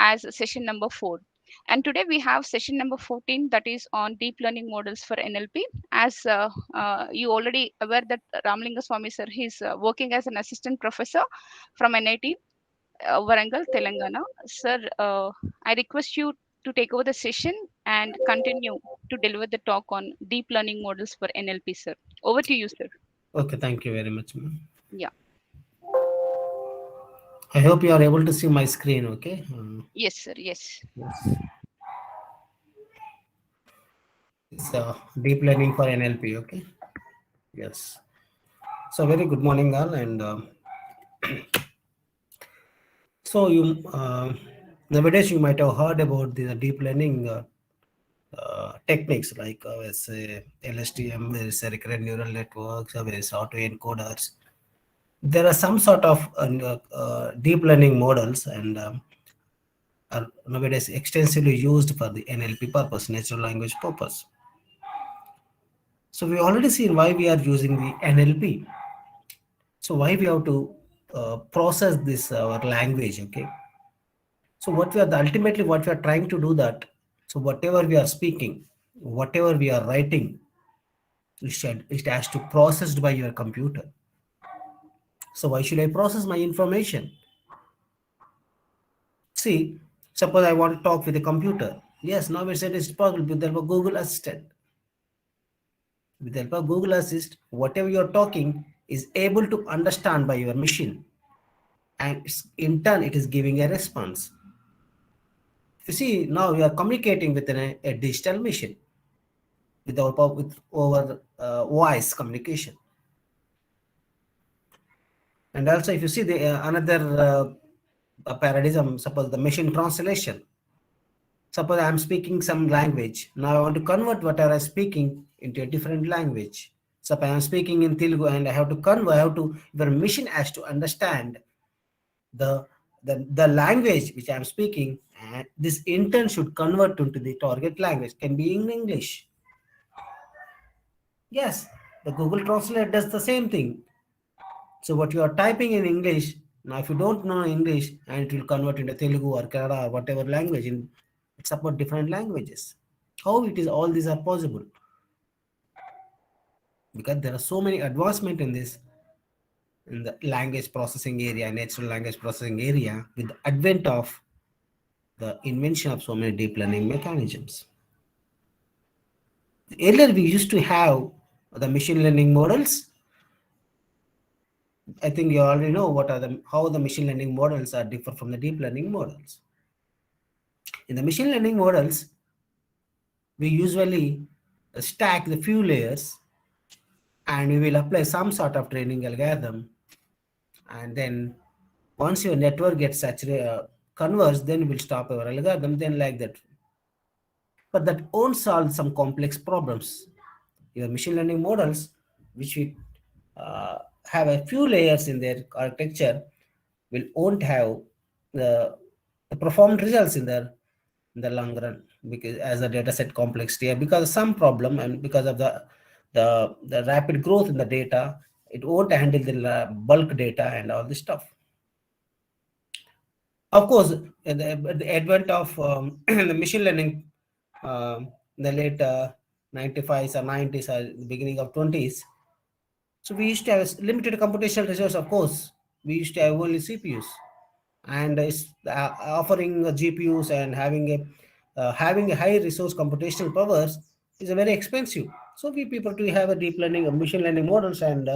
as session number 4. And today we have session number 14, that is on deep learning models for NLP. As you already aware that Ramlinga Swami sir, he's working as an assistant professor from NIT Warangal, Telangana. Sir, I request you to take over the session and continue to deliver the talk on deep learning models for NLP, sir. Over to you, sir. Okay, thank you very much, ma'am. Yeah. I hope you are able to see my screen, okay? Yes, sir. Yes. Yes. It's deep learning for NLP, okay? Yes. So very good morning, all, and so you nowadays you might have heard about the deep learning techniques like say LSTM, there is a recurrent neural networks, there is autoencoders. There are some sort of deep learning models, and are nowadays extensively used for the NLP purpose, natural language purpose. So we already seen why we are using the NLP. So why we have to process this our language, okay? So what we are ultimately what we are trying to do that. So whatever we are speaking, whatever we are writing, it has to processed by your computer. So why should I process my information? See, suppose I want to talk with a computer. Yes, now we said it's possible with the help of Google Assistant. With the help of Google Assist, whatever you're talking is able to understand by your machine, and in turn it is giving a response. You see, now you are communicating with a digital machine with over voice communication. And also, if you see the another paradigm, suppose the machine translation. Suppose I am speaking some language. Now I want to convert whatever I'm speaking into a different language. Suppose I am speaking in Telugu and I have to convert. The machine has to understand the language which I am speaking, and this in turn should convert into the target language. Can be in English. Yes, the Google Translate does the same thing. So what you are typing in English, now if you don't know English, and it will convert into Telugu or Kannada or whatever language, it's about different languages. How it is all these are possible? Because there are so many advancement in this, in the language processing area, natural language processing area, with the advent of the invention of so many deep learning mechanisms. Earlier we used to have the machine learning models. I think you already know how the machine learning models are different from the deep learning models. In the machine learning models, we usually stack the few layers, and we will apply some sort of training algorithm, and then once your network gets saturated, converged, then we'll stop our algorithm, then like that. But that won't solve some complex problems. Your machine learning models, which we have a few layers in their architecture, won't have the performed results in the long run, because as a data set complexity, because of some problem and because of the rapid growth in the data, it won't handle the bulk data and all this stuff. Of course, the advent of the machine learning, the late 95s or 90s or the beginning of 20s, so we used to have limited computational resource. Of course, we used to have only CPUs, and it's offering GPUs and having a high resource computational powers is very expensive. So we people to have a deep learning, machine learning models, and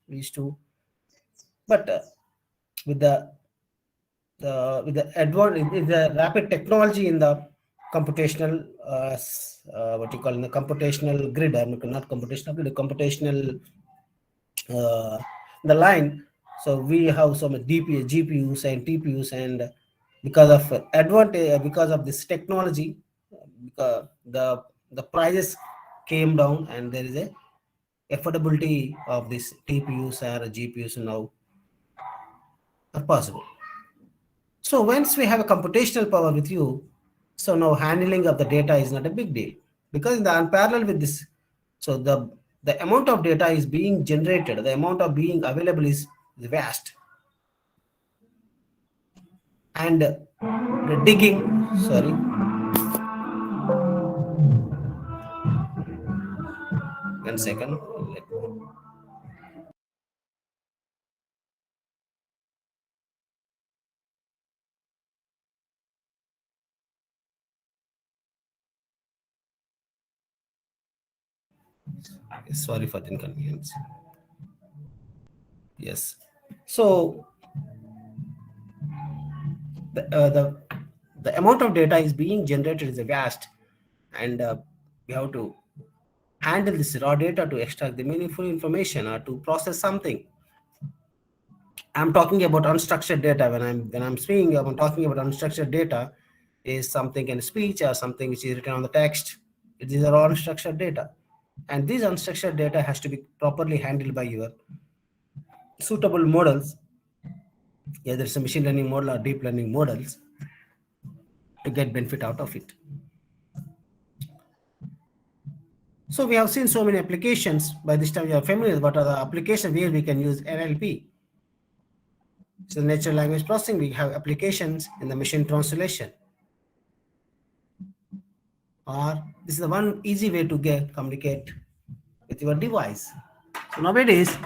we used to. But with the advanced, with the rapid technology in the computational, what you call in the computational grid, or not computational grid, computational the line. So we have some GPUs and TPUs, and because of advantage, because of this technology, the prices came down, and there is a affordability of this TPUs or GPUs now are possible. So once we have a computational power with you, so now handling of the data is not a big deal, because in the unparalleled with this, so the amount of data is being generated, the amount of being available is vast. And the digging, sorry, one second. Sorry for the inconvenience. Yes. So the, uh, the the amount of data is being generated is vast, and we have to handle this raw data to extract the meaningful information or to process something. I'm talking about unstructured data. When I'm speaking, I'm talking about unstructured data is something in speech or something which is written on the text. These are all unstructured data, and these unstructured data has to be properly handled by your suitable models, either it's a machine learning model or deep learning models, to get benefit out of it. So we have seen so many applications. By this time, you are familiar with what are the applications where we can use NLP. So natural language processing, we have applications in the machine translation. Or this is the one easy way to communicate with your device. So nowadays,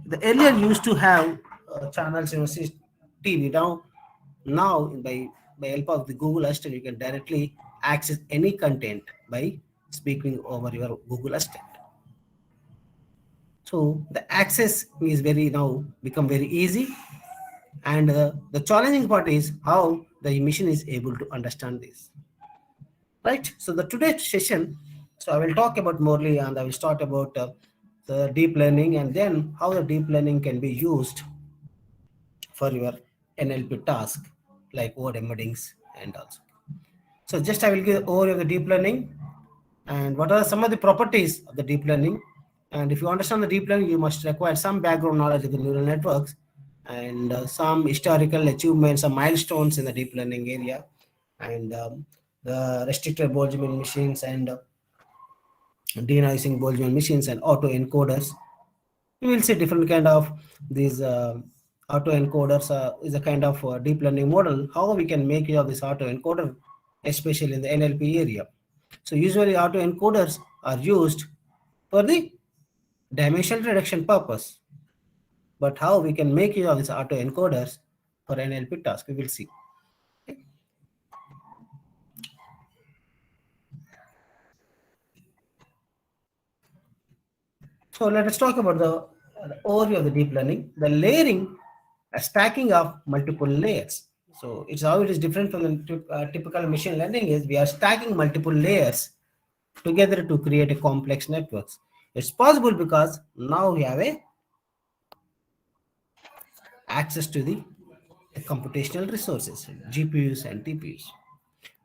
the earlier used to have channels in TV. Now by help of the Google Assistant, you can directly access any content by speaking over your Google Assistant. So the access is very now become very easy, and the challenging part is how the machine is able to understand this. Right. So the today's session, so I will talk about morely, and I will start about the deep learning, and then how the deep learning can be used for your NLP task like word embeddings and also. So just I will give overview of the deep learning and what are some of the properties of the deep learning. And if you understand the deep learning, you must require some background knowledge of the neural networks and some historical achievements, some milestones in the deep learning area, and the restricted Boltzmann machines and denoising Boltzmann machines and autoencoders. You will see different kind of these autoencoders is a kind of deep learning model. How we can make use of this autoencoder, especially in the NLP area. So usually autoencoders are used for the dimensional reduction purpose. But how we can make use of these autoencoders for NLP task, we will see. So let us talk about the overview of the deep learning. The layering, a stacking of multiple layers. So it's how it is different from the typical machine learning is we are stacking multiple layers together to create a complex networks. It's possible because now we have a access to the computational resources, GPUs and TPUs.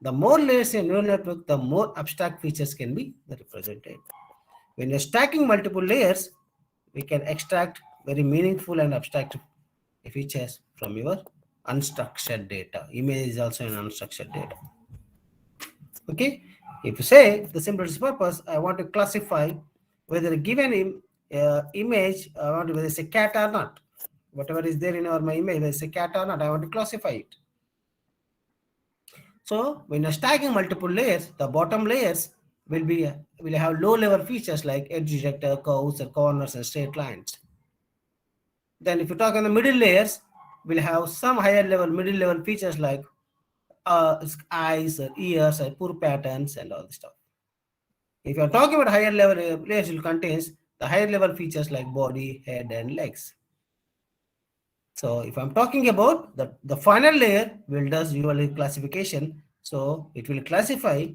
The more layers in neural network, the more abstract features can be represented. When you're stacking multiple layers, we can extract very meaningful and abstract features from your unstructured data. Image is also an unstructured data. Okay, if you say the simplest purpose, I want to classify whether a given image, I want to whether it's a cat or not. Whatever is there in my image, whether it's a cat or not, I want to classify it. So when you're stacking multiple layers, the bottom layers will have low level features like edge detector, curves, and corners and straight lines. Then if you talk on the middle layers, we'll have some higher level, middle level features like eyes, or ears, or poor patterns, and all this stuff. If you're talking about higher level layers, it contains the higher level features like body, head, and legs. So if I'm talking about the final layer, will does usually classification. So it will classify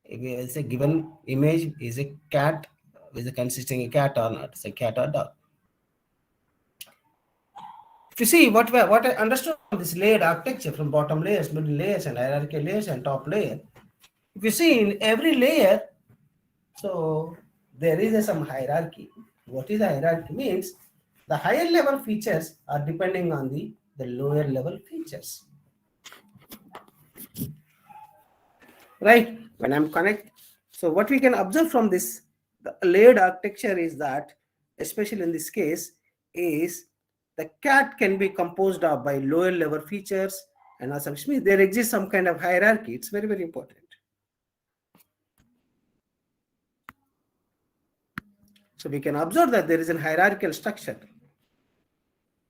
if it's a given image is a cat, is it consisting a cat or not? It's a cat or dog. If you see what I understood from this layered architecture from bottom layers, middle layers, and hierarchical layers and top layer. If you see in every layer, so there is some hierarchy. What is the hierarchy? Means the higher level features are depending on the lower level features. Right? When I'm connect. So what we can observe from this the layered architecture is that, especially in this case, is the cat can be composed of by lower level features and also which means there exists some kind of hierarchy. It's very, very important. So we can observe that there is a hierarchical structure.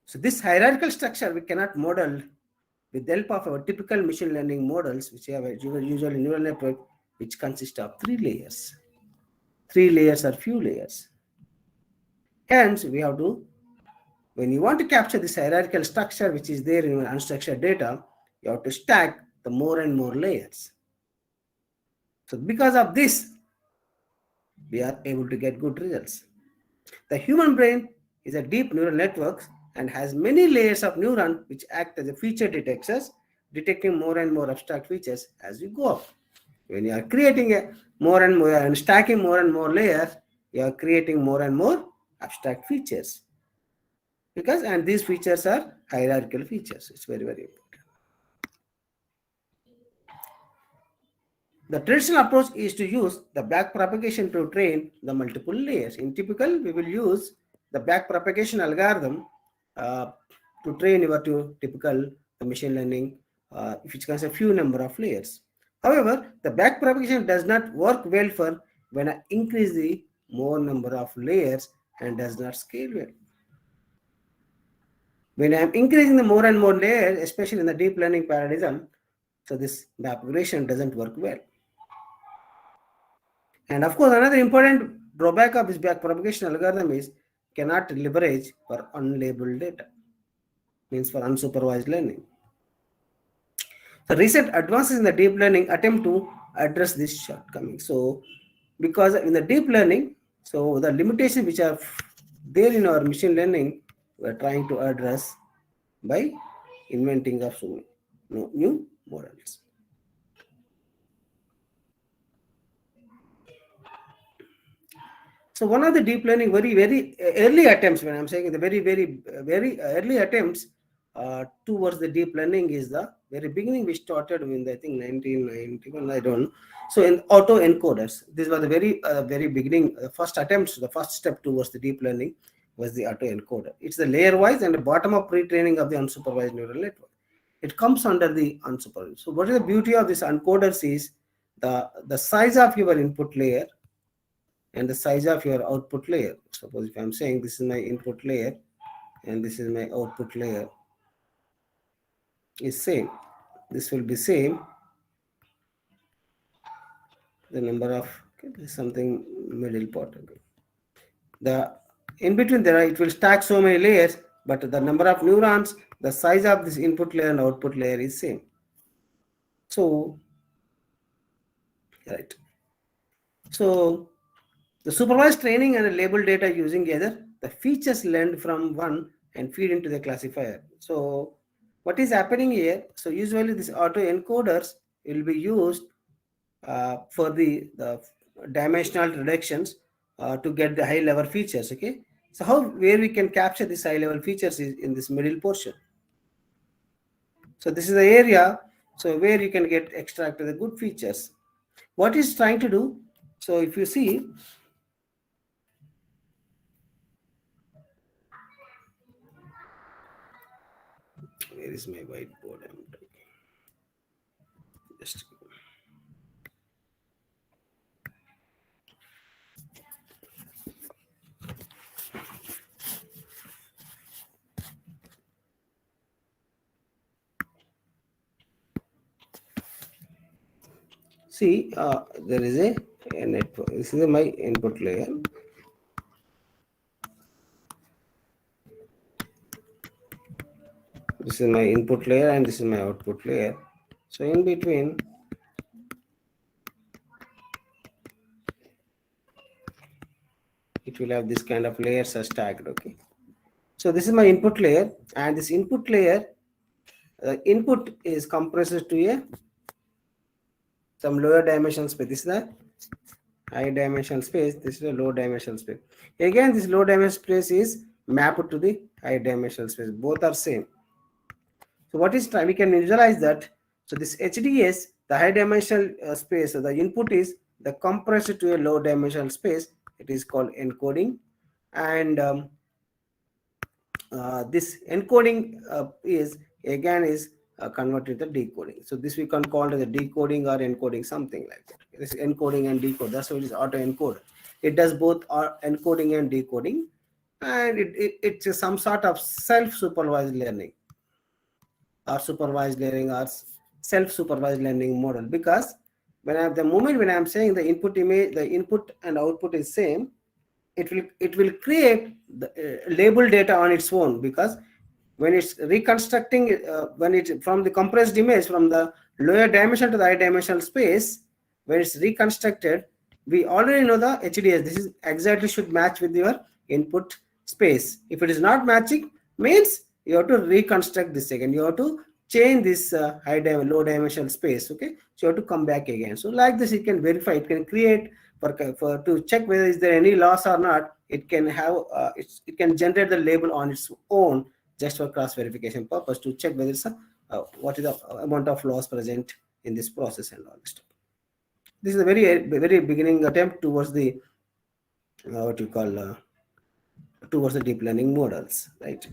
So this hierarchical structure we cannot model with the help of our typical machine learning models, which have a usually neural network, which consist of 3 layers. 3 layers or few layers. Hence, we have to, when you want to capture this hierarchical structure which is there in your unstructured data, you have to stack the more and more layers. So because of this, we are able to get good results. The human brain is a deep neural network and has many layers of neurons which act as a feature detectors, detecting more and more abstract features as you go up. When you are creating a more and more and stacking more and more layers, you are creating more and more abstract features. And these features are hierarchical features. It's very, very important. The traditional approach is to use the backpropagation to train the multiple layers. In typical, we will use the backpropagation algorithm to train your typical machine learning, which has a few number of layers. However, the backpropagation does not work well for when I increase the more number of layers and does not scale well. When I am increasing the more and more layers, especially in the deep learning paradigm, so this backpropagation doesn't work well. And of course, another important drawback of this backpropagation algorithm is cannot leverage for unlabeled data, means for unsupervised learning. The recent advances in the deep learning attempt to address this shortcoming. So, because in the deep learning, so the limitations which are there in our machine learning, we are trying to address by inventing of so many new models. So one of the deep learning very early attempts, when I'm saying the very early attempts towards the deep learning is the very beginning. We started in I think 1991. I don't know. So in auto encoders, these were the very beginning. First attempts, the first step towards the deep learning was the auto encoder. It's the layer wise and the bottom up pre-training of the unsupervised neural network. It comes under the unsupervised. So what is the beauty of this encoders is the size of your input layer and the size of your output layer. Suppose if I'm saying this is my input layer and this is my output layer is same. This will be same. The number of, okay, this is something middle part. Okay. The in between there it will stack so many layers, but the number of neurons, the size of this input layer and output layer is same. So, right. So the supervised training and label data using either the features learned from one and feed into the classifier. So what is happening here? So usually these auto encoders will be used for the dimensional reductions to get the high level features. Okay. So where we can capture these high level features is in this middle portion. So this is the area so where you can get extract the good features. What is trying to do? So if you see, where is my whiteboard? I'm talking. Just see, there is a network. This is my input layer. This is my input layer and this is my output layer. So in between, it will have this kind of layers are stacked. Okay. So this is my input layer, and this input layer, input is compressed to a some lower dimensional space. This is the high dimensional space. This is a low dimensional space. Again, this low dimensional space is mapped to the high dimensional space. Both are same. So what is time? We can visualize that. So this HDS, the high dimensional space, so the input is the compressed to a low dimensional space. It is called encoding, and this encoding is again is convert it to decoding. So this we can call it the decoding or encoding, something like that. This encoding and decode. That's why it is auto encoder. It does both encoding and decoding, and it's some sort of self-supervised learning or supervised learning or self-supervised learning model, because the moment when I'm saying the input image, the input and output is same, it will create the label data on its own, because when it's reconstructing when it from the compressed image from the lower dimension to the high dimensional space, when it's reconstructed, we already know the HDS. This is exactly should match with your input space. If it is not matching, means you have to reconstruct this again. You have to change this low dimensional space. Okay, so you have to come back again. So like this, it can verify. It can create for to check whether is there any loss or not. It can have it can generate the label on its own, just for cross verification purpose, to check whether it's what is the amount of loss present in this process and all this stuff. This is a very beginning attempt towards the what you call towards the deep learning models, right?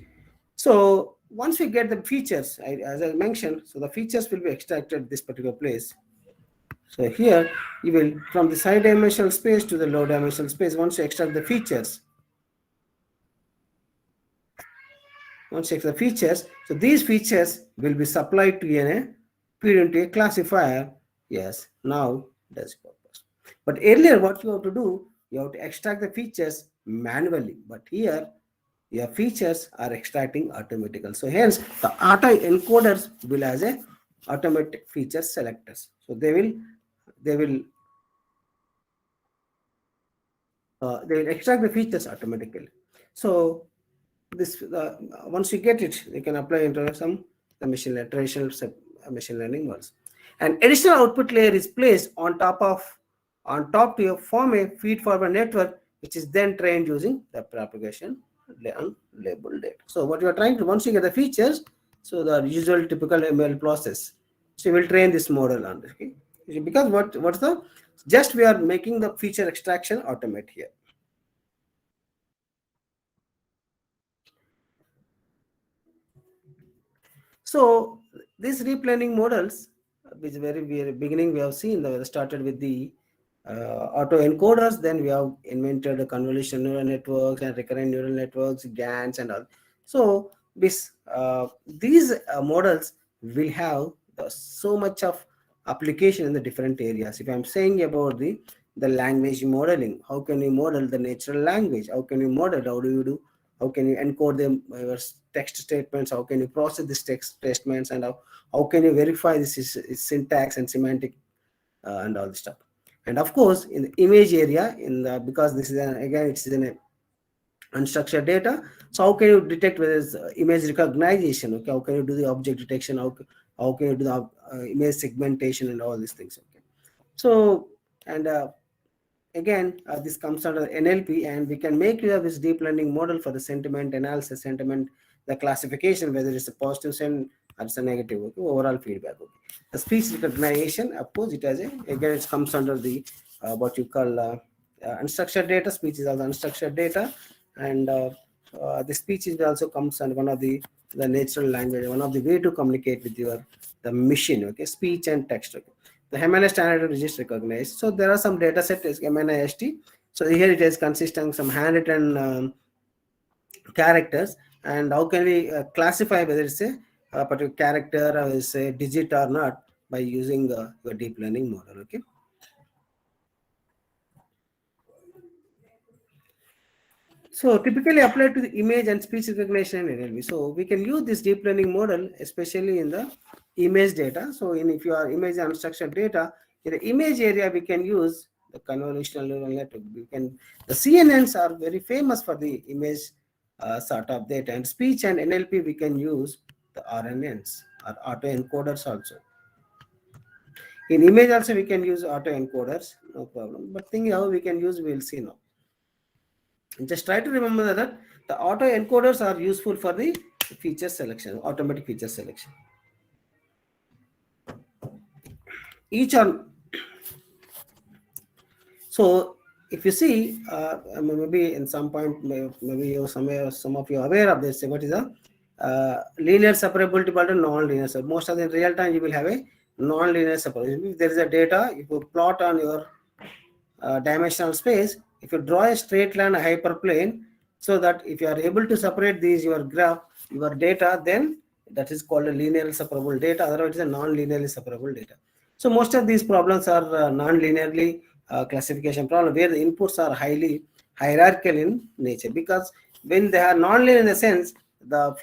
So once we get the features, as I mentioned, so the features will be extracted at this particular place. So here you will, from the high dimensional space to the low dimensional space, once you extract the features, so these features will be supplied to feed into a classifier. Yes, now does purpose. But earlier, what you have to do, you have to extract the features manually. But here, your features are extracting automatically. So hence, the auto encoders will as a automatic feature selectors. So they will extract the features automatically. So this once you get it, you can apply into some the traditional machine learning models. An additional output layer is placed on top to form a feed forward network, which is then trained using the propagation labeled data. So what you are trying to, once you get the features, so the usual typical ML process, so you will train this model on this. Okay? Because what's the just we are making the feature extraction automate here. So these deep learning models, which very beginning we have seen, we started with the auto encoders, then we have invented the convolutional neural networks and recurrent neural networks, GANs and all. So these models will have so much of application in the different areas. If I'm saying about the language modeling, how can you model the natural language? How can you model? How can you encode them your text statements? How can you process these text statements? And how can you verify this is syntax and semantic and all this stuff? And of course, in the image area, because this is again it's in a unstructured data. So how can you detect whether it's image recognition? Okay, how can you do the object detection? How can you do the image segmentation and all these things? Okay, so and again, this comes under NLP, and we can make use of this deep learning model for the sentiment analysis, the classification, whether it's a positive send or it's a negative, okay, overall feedback. Okay. The speech recognition, of course, again, it comes under the what you call unstructured data. Speech is also unstructured data, and the speech is also comes under one of the natural language, one of the way to communicate with the machine. Okay, speech and text. Okay. The MNIST standard is just recognized. So there are some data set is MNIST. So here it is consisting of some handwritten characters, and how can we classify whether it's a particular character or is a digit or not by using your deep learning model. Okay. So typically applied to the image and speech recognition in NLP. So we can use this deep learning model, especially in the image data. So if you are image and unstructured data, in the image area, we can use the convolutional neural network. The CNNs are very famous for the image sort of data, and speech and NLP, we can use the RNNs or autoencoders also. In image also, we can use autoencoders, no problem. But thing how we can use, we'll see now. Just try to remember that the auto encoders are useful for the feature selection, automatic feature selection. So if you see, maybe in some point, maybe some of you are aware of this. What is linear separability but a non-linear. So most of the real time you will have a non-linear separation. If there is a data, if you plot on your dimensional space, if you draw a straight line, a hyperplane, so that if you are able to separate these, your graph, your data, then that is called a linearly separable data. Otherwise, it is a non-linearly separable data. So most of these problems are non-linearly classification problem, where the inputs are highly hierarchical in nature, because when they are non-linear in the sense, the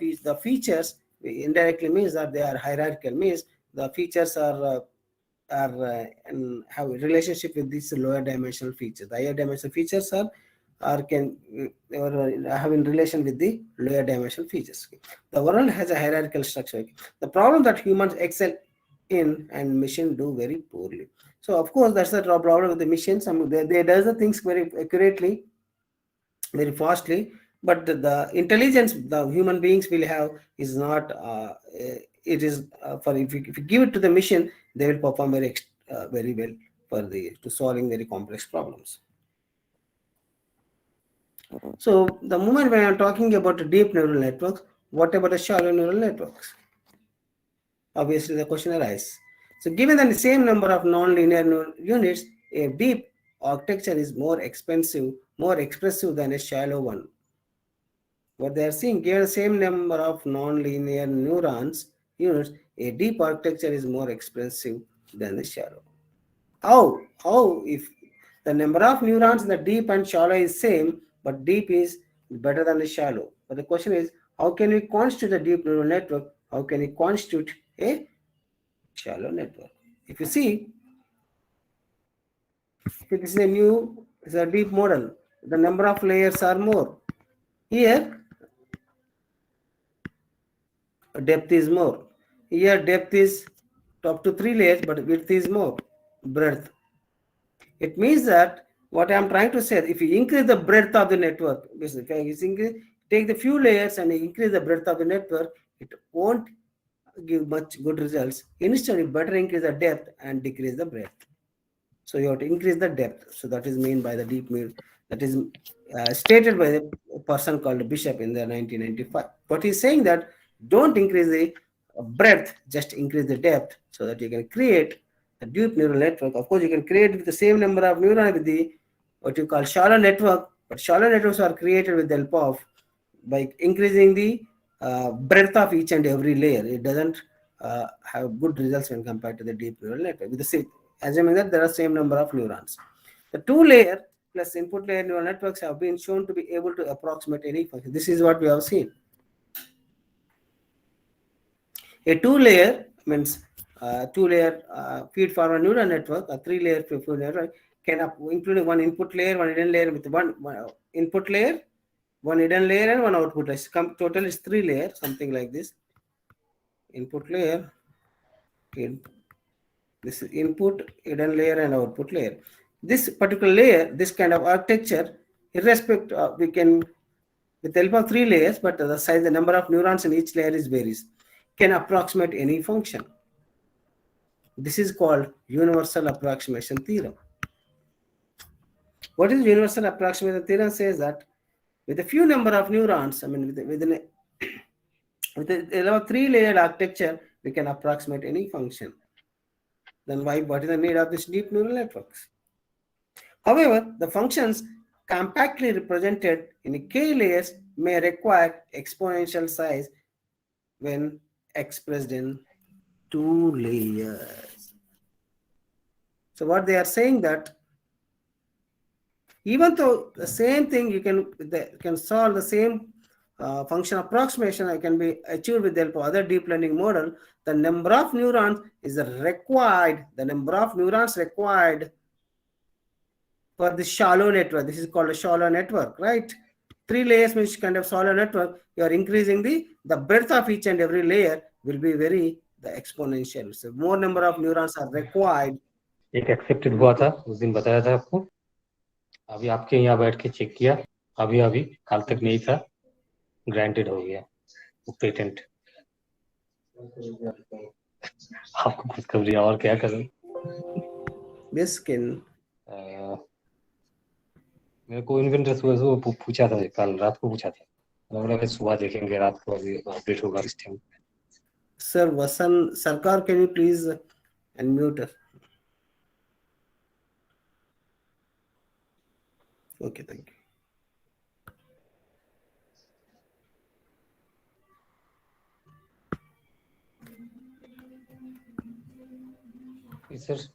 features indirectly means that they are hierarchical, means the features are and have a relationship with these lower dimensional features. The higher dimensional features are can or have in relation with the lower dimensional features. The world has a hierarchical structure. The problem that humans excel in and machine do very poorly. So of course that's the problem with the machines. They does the things very accurately, very fastly, but the intelligence the human beings will have is not it is for if you give it to the machine, they will perform very well for the to solving very complex problems. So the moment when I'm talking about deep neural networks, what about the shallow neural networks? Obviously the question arises. So given the same number of non-linear neural units, a deep architecture is more expressive than a shallow one. What they are seeing, given the same number of non-linear neurons units, a deep architecture is more expressive than the shallow. How if the number of neurons in the deep and shallow is same, but deep is better than the shallow? But the question is, how can we constitute a deep neural network? How can we constitute a shallow network? If you see, if this is a deep model, the number of layers are more. Here, depth is more. Here, depth is up to 3 layers, but width is more, breadth. It means that what I am trying to say, if you increase the breadth of the network, take the few layers and increase the breadth of the network, it won't give much good results. Instead, you better increase the depth and decrease the breadth. So you have to increase the depth. So that is meant by the deep neural. That is stated by the person called Bishop in the 1995. But he's saying that don't increase the breadth, just increase the depth, so that you can create a deep neural network. Of course, you can create with the same number of neurons with the what you call shallow network, but shallow networks are created with the help of by increasing the breadth of each and every layer. It doesn't have good results when compared to the deep neural network. With the same, assuming that there are same number of neurons. The 2-layer plus input layer neural networks have been shown to be able to approximate any function. This is what we have seen. A 2-layer means 2-layer feed-forward neural network, a 3-layer feed-forward network can include one input layer, one hidden layer with one input layer, one hidden layer, and one output layer. Total is 3 layers, something like this. Input layer, this is input, hidden layer, and output layer. This particular layer, this kind of architecture, irrespective, we can with the help of 3 layers, but the size, the number of neurons in each layer is varies, can approximate any function. This is called universal approximation theorem. What is universal approximation theorem? Says that with a few number of neurons, I mean with a 3-layered architecture, we can approximate any function. Then what is the need of these deep neural networks? However, the functions compactly represented in k layers may require exponential size when expressed in 2 layers. So what they are saying that even though the same thing you can solve the same function approximation, it can be achieved with the help of other deep learning model, the number of neurons is required, the number of neurons required for the shallow network. This is called a shallow network, right? 3 layers means kind of shallow network. You are increasing the breadth of each and every layer will be very the exponential. So more number of neurons are required. एक accepted हुआ था उस दिन बताया था आपको, अभी आपके यहाँ बैठ के चेक किया, अभी कल तक नहीं था, ग्रांटेड हो गया वो पेटेंट। आपको खुशखबरी और क्या करूं? This can मेरे को इन्वेंटर से वो पूछा था, कल रात को पूछा था, लग रहा है सुबह देखेंगे, रात को अभी अपडेट होगा इस time. Sir, Vasan Sarkar, can you please unmute us? Okay, thank you. Sir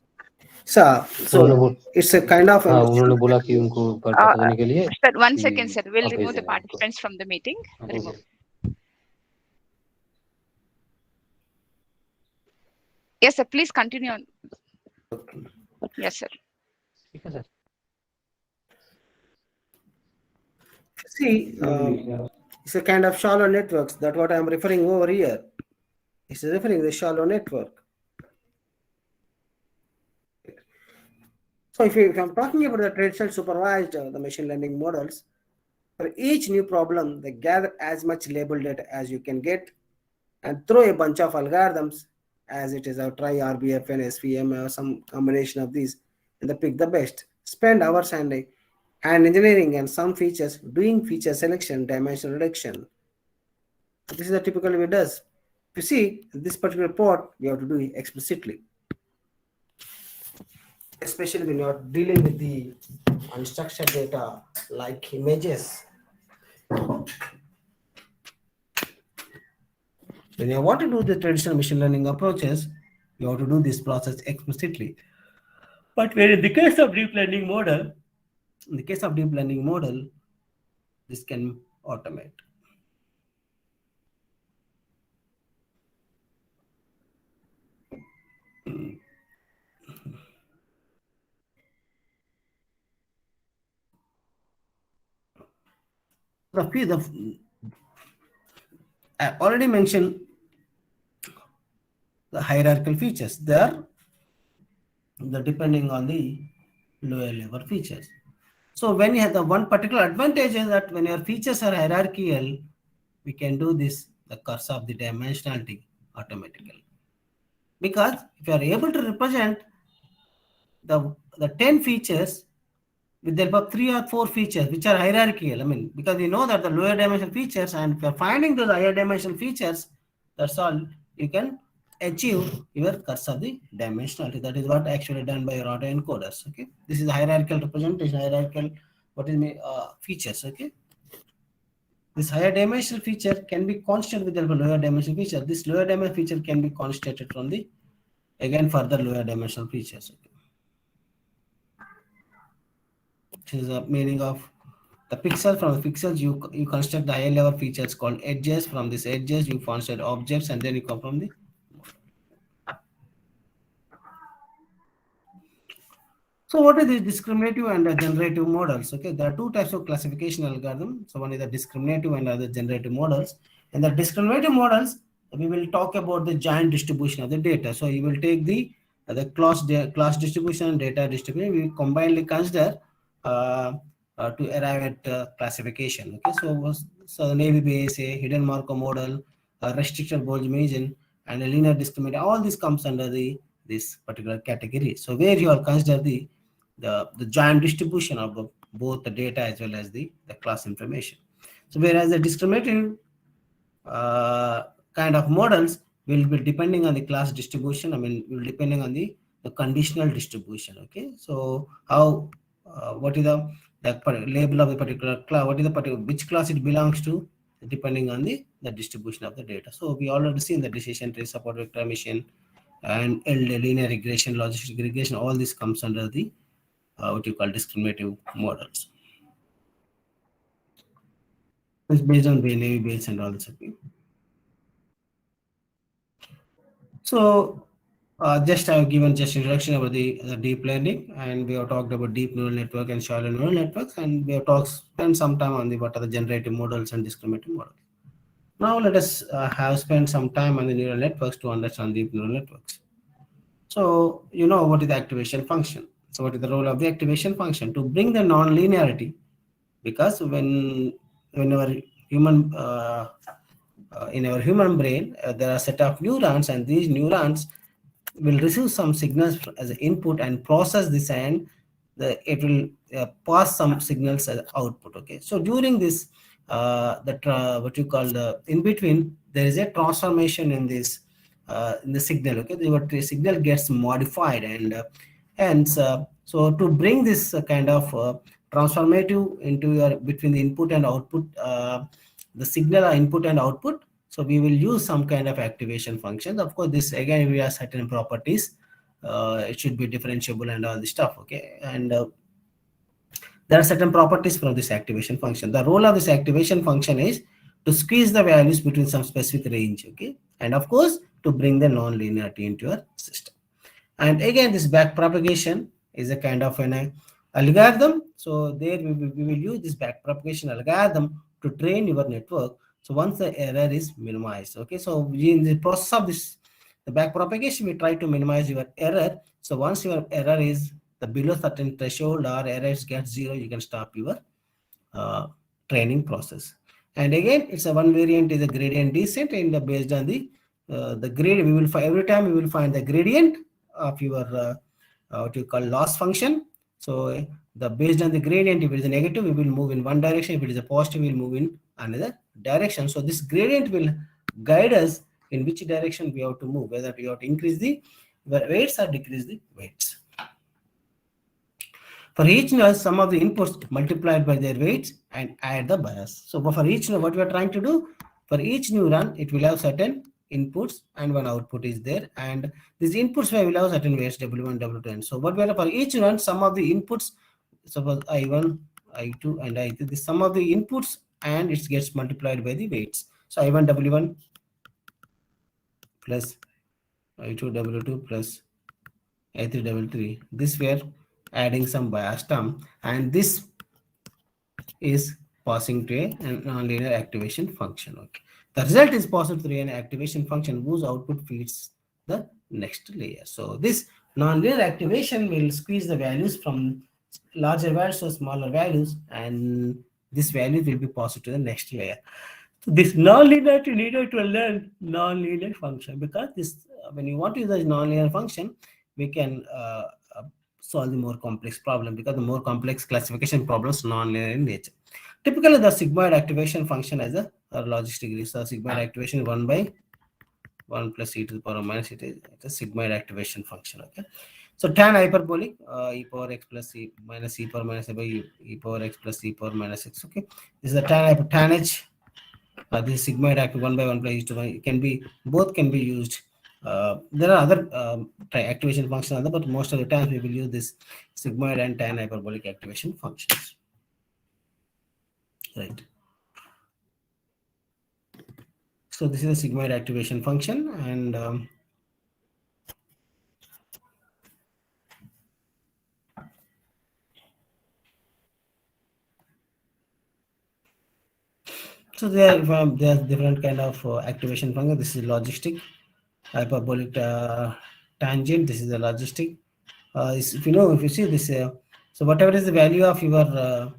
Sir, so it's a kind of हाँ, उन्होंने बोला कि उनको बता देने के लिए। Sir, 1 second, कि sir. We'll अब भेज remove the देना उनको। participants from the meeting. हाँ, Remove. Yes, sir. Please continue on. Okay. Yes, sir. ठीक है sir. See, it's a kind of shallow networks. That's what I'm referring over here. It's referring the shallow network. So if I'm talking about the traditional supervised the machine learning models, for each new problem, they gather as much label data as you can get and throw a bunch of algorithms as it is a try RBFN, SVM, or some combination of these, and they pick the best. Spend hours and engineering and some features doing feature selection, dimension reduction. This is the typical way it does. You see, this particular part you have to do it explicitly, especially when you are dealing with the unstructured data like images. When you want to do the traditional machine learning approaches, you have to do this process explicitly. But when in the case of deep learning model, this can automate. I already mentioned the hierarchical features. They are depending on the lower level features. So when you have the one particular advantage is that when your features are hierarchical, we can do this, the curse of the dimensionality automatically. Because if you are able to represent the 10 features with the help of 3 or 4 features which are hierarchical, I mean, because we know that the lower dimensional features, and if you are finding those higher dimensional features, that's all you can achieve your curse of the dimensionality. That is what actually done by your autoencoders. Okay, this is hierarchical representation, hierarchical features. Okay, this higher dimensional feature can be constant with the lower dimensional feature. This lower dimensional feature can be constituted from the again further lower dimensional features. Okay. This is the meaning of the pixel. From the pixels you construct the higher level features called edges. From these edges you construct objects, and then you come from the. So what is the discriminative and the generative models? Okay, there are two types of classification algorithm. So one is the discriminative and other generative models. And the discriminative models, we will talk about the giant distribution of the data. So you will take the class distribution, data distribution. We combinedly consider to arrive at classification. Okay, so the Navy Bayes, a hidden Markov model, a restricted Boltzmann, and a linear discriminator. All this comes under this particular category. So where you are consider the giant distribution of both the data as well as the class information. So whereas the discriminative kind of models will be depending on the class distribution. I mean, will depending on the conditional distribution. Okay, so how what is the label of the particular class? What is the particular which class it belongs to? Depending on the distribution of the data. So we already seen the decision tree, support vector machine, and linear regression, logistic regression. All this comes under the what you call discriminative models. It's based on Navy Bayes and all this. Okay. So just I have given just introduction about the deep learning, and we have talked about deep neural network and shallow neural networks, and we have spent some time on what are the generative models and discriminative models. Now let us have spent some time on the neural networks to understand deep neural networks. So you know what is the activation function. So what is the role of the activation function? To bring the non-linearity, because whenever human in our human brain there are a set of neurons, and these neurons will receive some signals as an input and process this, and it will pass some signals as output. Okay, so during this what you call the in between, there is a transformation in this in the signal. Okay, the signal gets modified, and hence so to bring this kind of transformative into your between the input and output, the signal or input and output. So we will use some kind of activation function. Of course, this again we have certain properties. It should be differentiable and all this stuff. Okay, and there are certain properties from this activation function. The role of this activation function is to squeeze the values between some specific range. Okay, and of course to bring the non-linearity into your system. And again, this back propagation is a kind of an algorithm. So there we will use this back propagation algorithm to train your network. So once the error is minimized, okay. So in the process of this, the back propagation, we try to minimize your error. So once your error is the below certain threshold or errors get 0, you can stop your training process. And again, it's a one variant is a gradient descent, and based on the grade, we will find every time we will find the gradient of your what you call loss function. So the based on the gradient, if it is a negative, we will move in one direction. If it is a positive, we will move in another direction. So this gradient will guide us in which direction we have to move, whether we have to increase the weights or decrease the weights. For each node, some of the inputs multiplied by their weights and add the bias. So for each node, what we are trying to do, for each neuron, it will have certain inputs and one output is there, and these inputs will have certain weights W1, W2, and so what we are for each neuron, some of the inputs, suppose I1, I2, and I3, the sum of the inputs and it gets multiplied by the weights. So I1 W1 plus I2 W2 plus I3 W3. This we are adding some bias term, and this is passing to a nonlinear activation function. Okay, the result is passed through an activation function whose output feeds the next layer. So this nonlinear activation will squeeze the values from larger values to smaller values, and this value will be passed to the next layer. So this nonlinearity needed to learn nonlinear function, because this when you want to use a nonlinear function, we can solve the more complex problem, because the more complex classification problems nonlinear in nature. Typically, the sigmoid activation function as a logistic degree. So sigmoid activation 1 by 1 plus e to the power minus it is a sigmoid activation function. Okay. So tan hyperbolic e power x plus e minus e power minus a by e power x plus e power minus x. Okay. This is the tan h. This sigmoid active 1 by 1 plus e to 1. It can be both can be used. There are other activation functions, but most of the time we will use this sigmoid and tan hyperbolic activation functions. Right. So this is a sigmoid activation function, and so there are different kind of activation function. This is logistic, hyperbolic tangent. This is the logistic. If you see this, so whatever is the value of your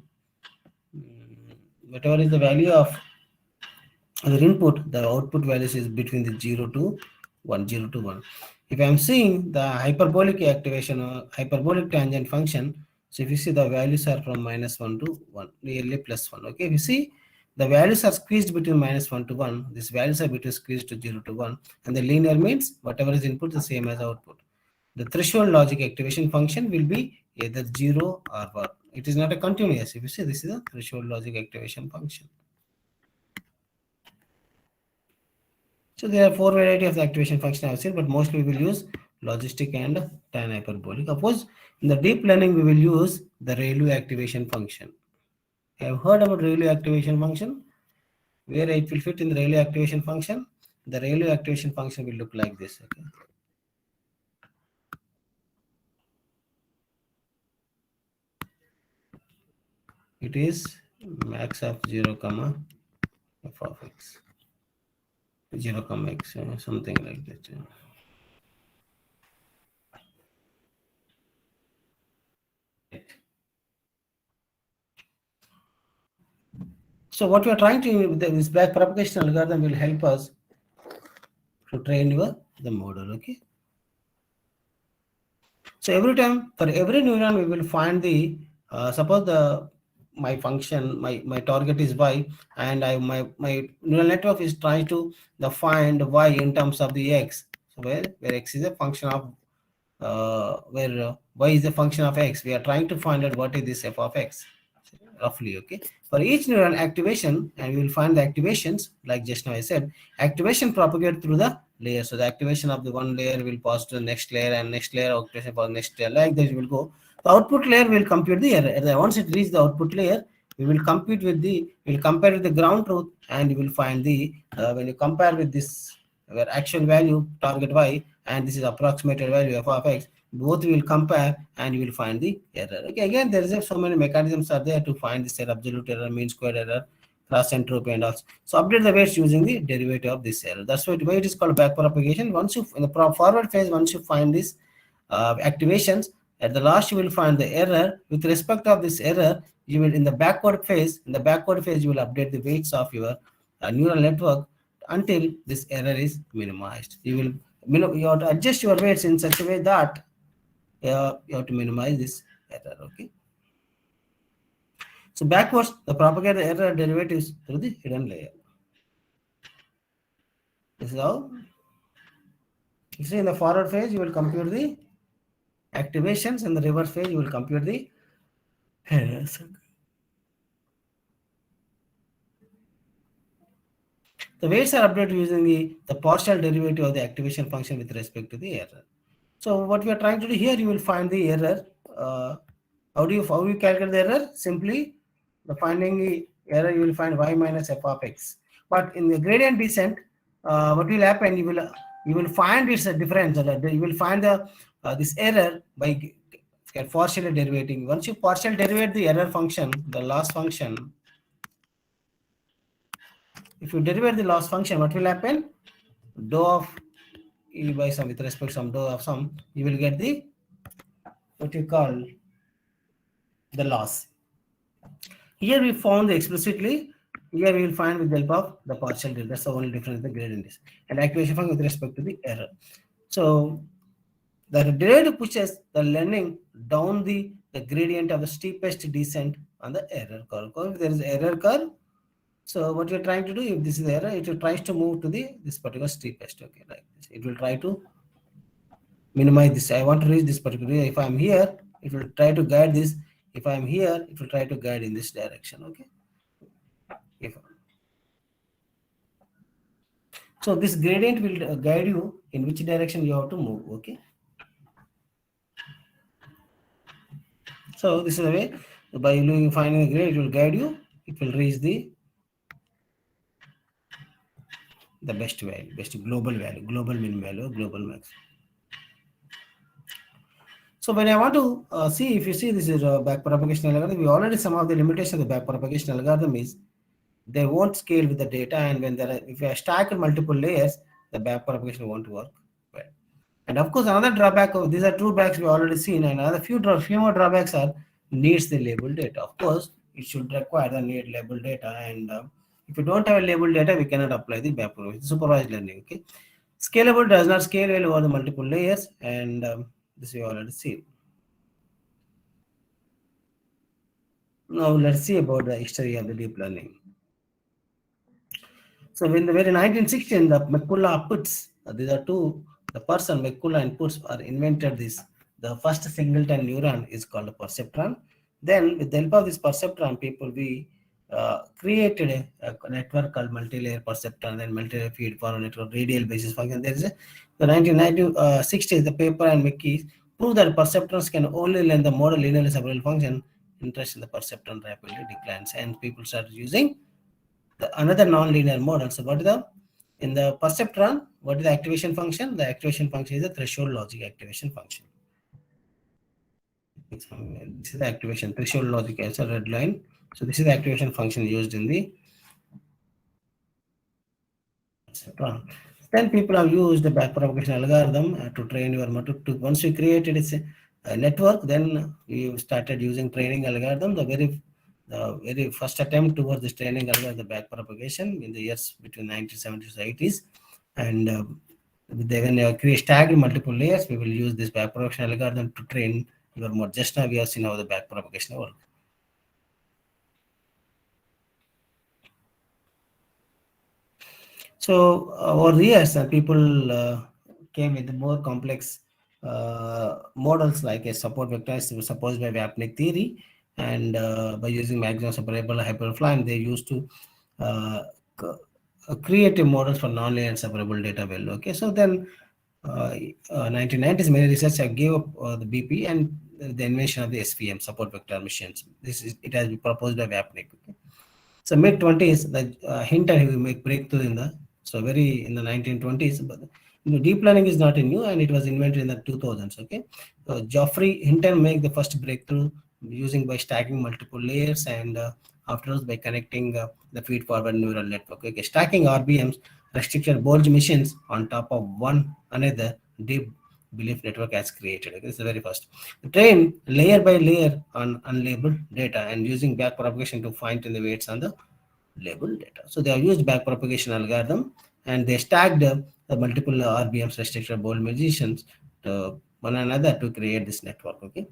the input, the output values is between the 0 to 1. If I am seeing the hyperbolic activation or hyperbolic tangent function, so if you see the values are from -1 to 1, nearly +1. Okay, if you see the values are squeezed between -1 to 1, these values are between squeezed to 0 to 1, and the linear means whatever is input the same as output. The threshold logic activation function will be either 0 or 1. It is not a continuous. If you see, this is a threshold logic activation function. So there are 4 varieties of the activation function I have said, but mostly we will use logistic and tan hyperbolic. Of course, in the deep learning we will use the ReLU activation function. I have heard about ReLU activation function, where it will fit in the ReLU activation function. The ReLU activation function will look like this. Okay. It is max of 0 comma f of x. 0 comma x, something like that. So what we are trying to, this back propagation algorithm will help us to train the model. Okay. So every time, for every neuron, we will find the suppose the my function, my target is y, and my neural network is trying to find y in terms of the x. So where x is a function of where y is a function of x, we are trying to find out what is this f of x roughly. Okay, for each neuron activation, and we will find the activations like just now I said, activation propagate through the layer. So the activation of the one layer will pass to the next layer, and next layer activation for the next layer, like that will go. The output layer will compute the error. Once it reaches the output layer, we will compute with the, we will compare with the ground truth, and you will find the when you compare with this where actual value target y and this is approximated value f of x, both will compare and you will find the error. Okay, again there is so many mechanisms are there to find this error, absolute error, mean squared error, cross entropy, and also. So update the weights using the derivative of this error. That's why it is called backpropagation. Once you in the forward phase, once you find this activations, at the last you will find the error. With respect of this error, you will in the backward phase, you will update the weights of your neural network until this error is minimized. You have to adjust your weights in such a way that you have to minimize this error. Okay. So backwards, the propagate the error derivatives through the hidden layer. This is how. You see, in the forward phase, you will compute the activations. In the reverse phase, you will compute the errors. The weights are updated using the partial derivative of the activation function with respect to the error. So what we are trying to do here, you will find the error. How you calculate the error? Simply, the finding the error, you will find y minus f of x. But in the gradient descent, what will happen? You will find its difference. You will find the this error by partially derivating. Once you partially derivate the error function, the loss function. If you derive the loss function, what will happen? Dou of e by some with respect to some dou of some, you will get the what you call the loss. Here we found explicitly. Here we will find with the help of the partial derivative. That's the only difference the gradient is. And activation function with respect to the error. So the derivative pushes the learning down the gradient of the steepest descent on the error curve. If there is error curve, so what you're trying to do, if this is the error, it will tries to move to this particular steepest. Okay, like this. It will try to minimize this. I want to reach this particular. If I'm here, it will try to guide this. If I'm here, it will try to guide in this direction. Okay. So this gradient will guide you in which direction you have to move. Okay. So this is the way, by finding the gradient, it will guide you. It will reach the best value, best global value, global min value, global max. So when I want to see, if you see this is a backpropagation algorithm, we already some of the limitations of the backpropagation algorithm is they won't scale with the data, and when there are, if you are stacked multiple layers, the backpropagation won't work well. And of course, another drawback of these are drawbacks we already seen, and another few more drawbacks are needs the label data. Of course, it should require the need label data, and if you don't have a label data, we cannot apply the backpropagation supervised learning. Okay, scalable does not scale well over the multiple layers, and this we already see. Now let's see about the history of the deep learning. So in the very 1916, the McCulloch-Pitts, these are two, the person McCulloch and Pitts are invented this. The first singleton neuron is called a perceptron. Then with the help of this perceptron, we created a network called multi-layer perceptron, then multi-layer feed forward network, radial basis function. There is the 1960s, the paper and McKee proved that perceptrons can only learn the model linearly separable function. Interest in the perceptron rapidly declines, and people started using another non-linear model. So what is in the perceptron, what is the activation function? The activation function is the threshold logic activation function. This is the activation threshold logic as a red line. So this is the activation function used in the perceptron. Then people have used the backpropagation algorithm to train your model. Once we created a network, then we started using training algorithm. The very first attempt towards this training algorithm, the backpropagation in the years between 1970s to 80s, and when you create stacked multiple layers, we will use this backpropagation algorithm to train your model. Just now we have seen how the backpropagation works. So over the years, people came with more complex models like a support vector supposed by Vapnik theory, and by using maximum separable hyperplan, they used to uh, create a model for nonlinear separable data value. Okay, so then 1990s, many researchers gave up the BP and the invention of the SVM support vector machines. It has been proposed by Vapnik. Okay? So mid 20s, the Hinton he make breakthrough in the in the 1920s. But deep learning is not new, and it was invented in the 2000s. Okay, so Geoffrey Hinton make the first breakthrough using by stacking multiple layers, and afterwards by connecting the feed forward neural network. Okay, stacking RBMs restricted Boltzmann machines on top of one another deep belief network has created. Okay, this is the very first. Train layer by layer on unlabeled data and using backpropagation to find in the weights on the labeled data. So they have used backpropagation algorithm, and they stacked the multiple RBMs restricted Boltzmann machines to one another to create this network. Okay.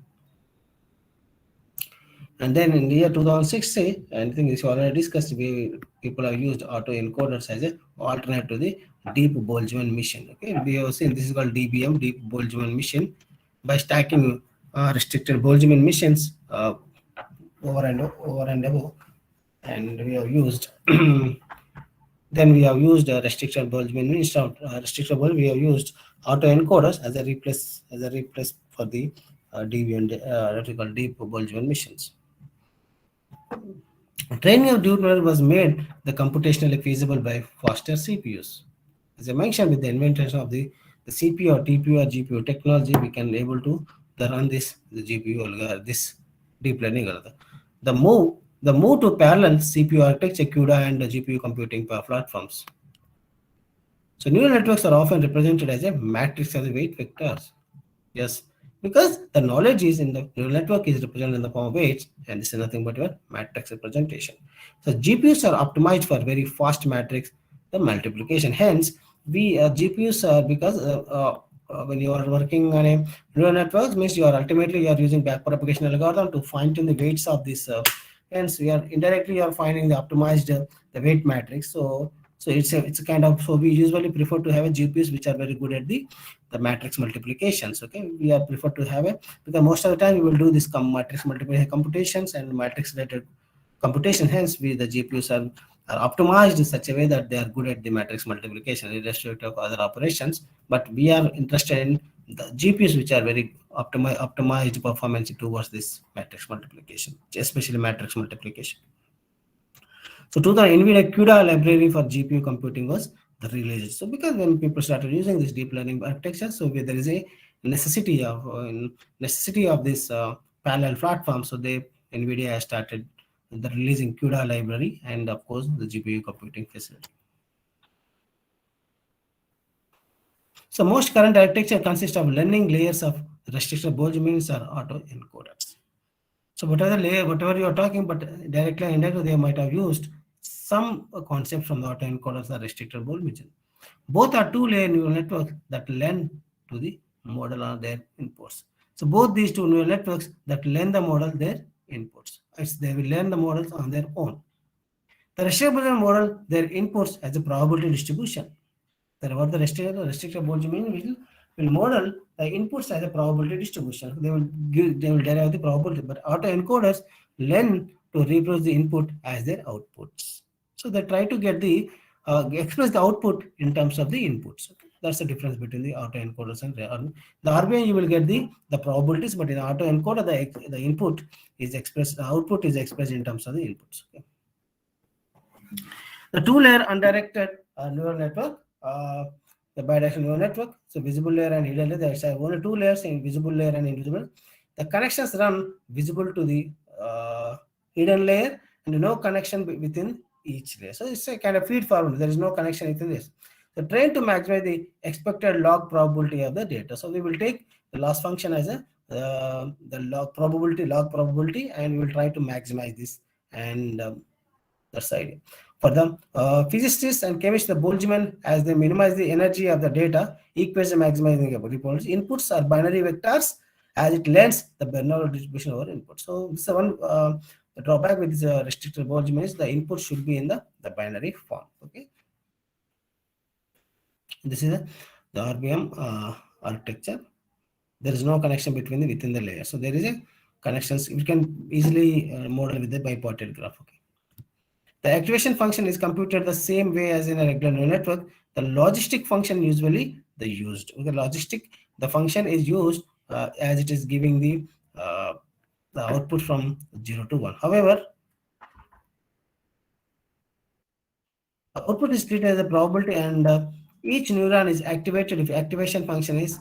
And then in the year 2006, I think it's already discussed, people have used autoencoders as an alternate to the deep Boltzmann mission. Okay, we have seen this is called DBM, deep Boltzmann mission, by stacking restricted Boltzmann missions over and above, and we have used. Then we have used restriction Boltzmann instead of restriction Boltzmann, we have used autoencoders as a replace for the what we call deep Boltzmann missions. Training of deep neural was made the computationally feasible by faster CPUs. As I mentioned, with the invention of the CPU or TPU or GPU technology, we can able to run the GPU this deep learning algorithm. The move to parallel CPU architecture, CUDA, and the GPU computing platforms. So neural networks are often represented as a matrix of the weight vectors. Yes, because the knowledge is in the neural network is represented in the form of weights, and this is nothing but your matrix representation. So GPUs are optimized for very fast matrix, the multiplication. Hence, we GPUs are because when you are working on a neural networks, means you are using backpropagation algorithm to find tune the weights of this. Hence, we are indirectly finding the optimized the weight matrix. So it's a kind of, so we usually prefer to have a GPUs which are very good at the matrix multiplications. Okay, we are prefer to have it because most of the time we will do this matrix multiplication computations and matrix related computation. Hence, the GPUs are optimized in such a way that they are good at the matrix multiplication irrespective of other operations. But we are interested in the GPUs which are very optimized performance towards this matrix multiplication, especially matrix multiplication. So to the NVIDIA CUDA library for GPU computing was the released. So because when people started using this deep learning architecture, so there is a necessity of this parallel platform. So NVIDIA has started the releasing CUDA library and of course the GPU computing facility. So most current architecture consists of learning layers of restricted Boltzmanns or autoencoders. So whatever you are talking, but directly and indirectly, they might have used some concept from the autoencoders or restricted Boltzmann. Both are two-layer neural networks that learn to the model on their inputs. So both these two neural networks that learn the model their inputs. They will learn the models on their own. The restricted model, their inputs as a probability distribution. What the restricted Boltzmann will model the inputs as a probability distribution. They will derive the probability, but autoencoders learn to reproduce the input as their outputs. So they try to get the express the output in terms of the inputs. Okay? That's the difference between the autoencoders and the RBM. You will get the probabilities, but in the autoencoder, the input is expressed, the output is expressed in terms of the inputs. Okay? The two-layer undirected neural network. The bidirectional neural network, so visible layer and hidden layer. There's only two layers in visible layer and invisible. The connections run visible to the hidden layer and no connection within each layer. So it's a kind of feed forward. There is no connection within this. So train to maximize the expected log probability of the data. So we will take the loss function as a the log probability, and we will try to maximize this, and that's the idea. For the physicists and chemists, the Boltzmann, as they minimize the energy of the data, equates the maximizing ability. Inputs are binary vectors as it learns the Bernoulli distribution over input. So this is one the drawback with this restricted Boltzmann is the input should be in the binary form. Okay. This is the RBM architecture. There is no connection between within the layer. So there is a connections. We can easily model with the bipartite graph. Okay. The activation function is computed the same way as in a regular neural network. The logistic function usually the used. Okay, the function is used as it is giving the output from 0 to 1. However, the output is treated as a probability, and each neuron is activated if activation is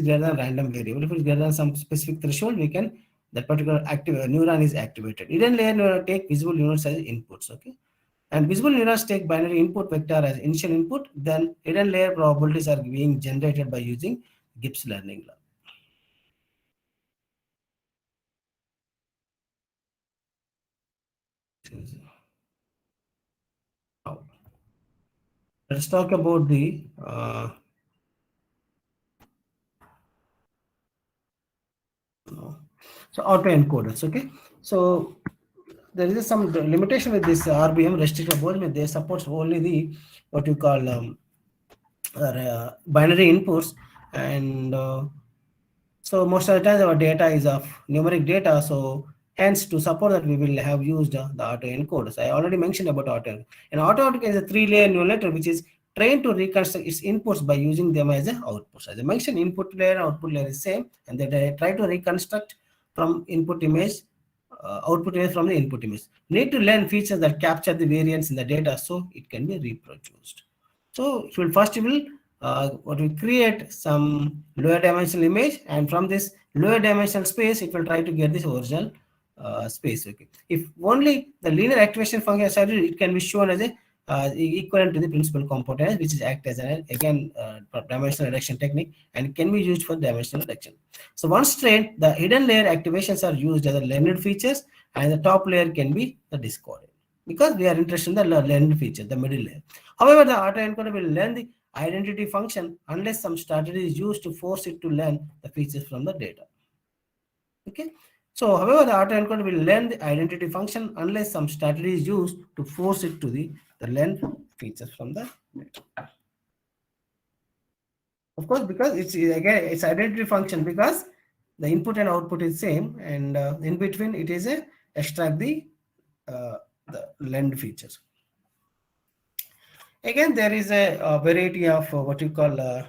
greater than random variable. If it is greater than some specific threshold, we can that particular neuron is activated. Hidden layer neuron take visible neurons as inputs. Okay, and visible neurons take binary input vector as initial input. Then hidden layer probabilities are being generated by using Gibbs learning law. Now, let's talk about the so autoencoders. Okay, so there is some limitation with this RBM restricted board. They supports only the what you call binary inputs, and so most of the time our data is of numeric data. So hence to support that we will have used the autoencoders. I already mentioned about auto. An autoencoder is a 3-layer neural network which is trained to reconstruct its inputs by using them as an outputs. As I mentioned, input layer and output layer is same, and they try to reconstruct from input image, output image from the input image. Need to learn features that capture the variance in the data so it can be reproduced. So first you will what we create some lower dimensional image, and from this lower dimensional space it will try to get this original space. Okay, if only the linear activation function is added, it can be shown as a equivalent to the principal component, which is act as an again dimensional reduction technique, and it can be used for dimensional reduction. So once trained, the hidden layer activations are used as a learned features, and the top layer can be the discordant, because we are interested in the learned feature, the middle layer. However, the autoencoder will learn the identity function unless some strategy is used to force it to learn the features from the data. Okay. So, however, the autoencoder will learn the identity function unless some strategy is used to force it to the learn features from the data. Of course, because it's identity function, because the input and output is same, and in between it is a extract the learned features. Again, there is a variety of what you call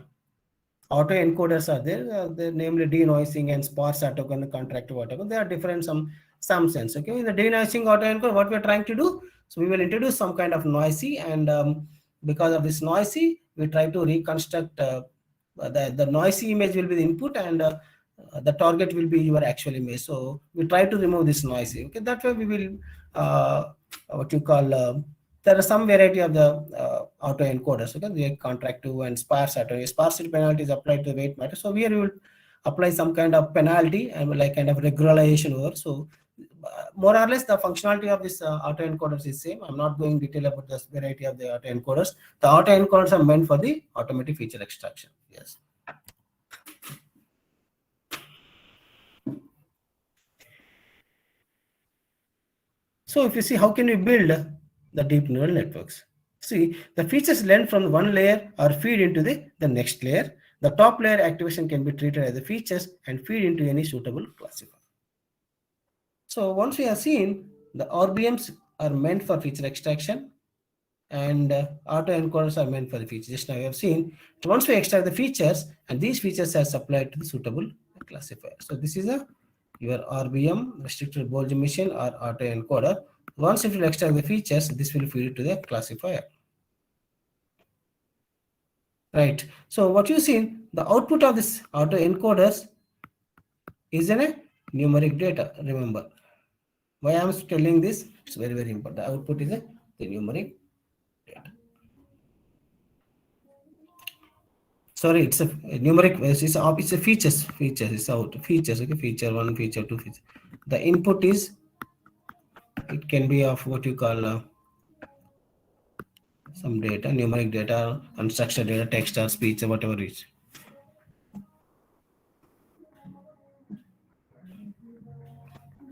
autoencoders are there. They're namely denoising and sparse autoencoder, contractive autoencoder. They are different some sense. Okay, in the denoising autoencoder, what we are trying to do, so we will introduce some kind of noisy, and because of this noisy, we try to reconstruct the noisy image will be the input, and the target will be your actual image. So we try to remove this noisy. Okay, that way we will what you call there are some variety of the autoencoders. Okay, the contractive and sparse auto. Sparsity penalty is applied to the weight matter. So here we will apply some kind of penalty and like kind of regularization over. So more or less the functionality of this autoencoders is same. I'm not going detail about this variety of the autoencoders. The autoencoders are meant for the automatic feature extraction. Yes. So if you see, how can we build the deep neural networks? See, the features learned from one layer are feed into the next layer. The top layer activation can be treated as the features and feed into any suitable classifier. So once we have seen, the RBMs are meant for feature extraction, and autoencoders are meant for the features. Just now we have seen, once we extract the features, and these features are supplied to the suitable classifier. So this is your RBM, restricted Boltzmann machine, or autoencoder. Once it will extract the features, this will feed it to the classifier. Right. So what you see, the output of this autoencoders is in a numeric data. Remember, why I am telling this? It's very, very important. The output is the numeric data. Sorry, it's a numeric. It's a features. It's out features. Okay, feature 1, feature 2, feature. The input is, it can be of what you call some data, numeric data, unstructured data, text or speech or whatever it is.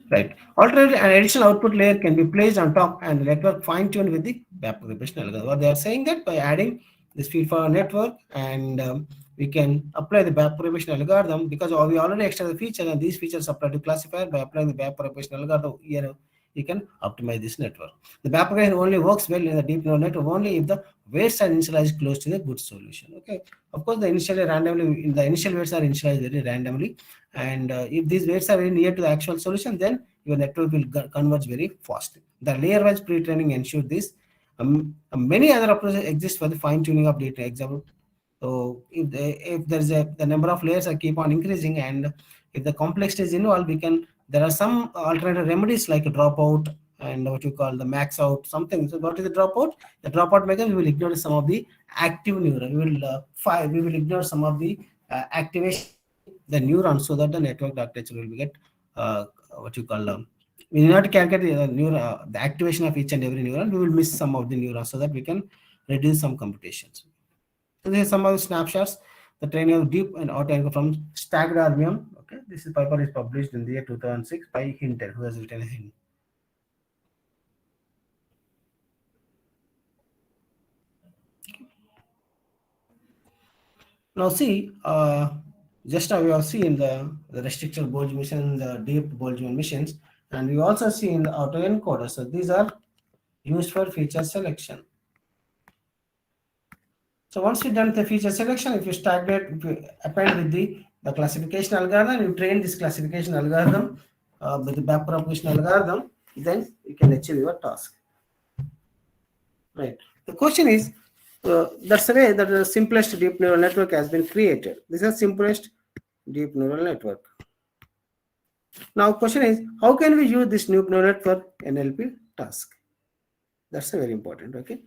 Right. Alternatively, an additional output layer can be placed on top and the network fine-tuned with the backpropagation algorithm. What they are saying that by adding this feed-forward network, and we can apply the backpropagation algorithm, because we already extract the feature, and these features apply to classifier. By applying the backpropagation algorithm here, you can optimize this network. The backpropagation only works well in the deep neural network only if the weights are initialized close to the good solution. Okay, of course, the initial weights are initialized very randomly, and if these weights are very near to the actual solution, then your network will converge very fast. The layer-wise pre-training ensures this. Many other approaches exist for the fine-tuning of data. Example, so if there's the number of layers are keep on increasing, and if the complexity is involved, there are some alternative remedies like a dropout and what you call the max out something. So what is the dropout? The dropout mechanism, we will ignore some of the active neuron. We will ignore some of the activation the neurons, so that the network architecture will get what you call we need not calculate the activation of each and every neuron. We will miss some of the neurons, so that we can reduce some computations. So these are some of the snapshots. The training of deep and auto from stacked RVM. Okay, this paper is published in the year 2006 by Hinton, who has written a hint. Now see, just now we have seen the restricted Boltzmann mission, the deep Boltzmann missions, and we also see in the autoencoder. So these are used for feature selection. So once we done the feature selection, if you append with the classification algorithm, you train this classification algorithm with the backpropagation algorithm, then you can achieve your task. Right. The question is, that's the way that the simplest deep neural network has been created. This is the simplest deep neural network. Now, question is, how can we use this deep neural network NLP task? That's very important. Okay.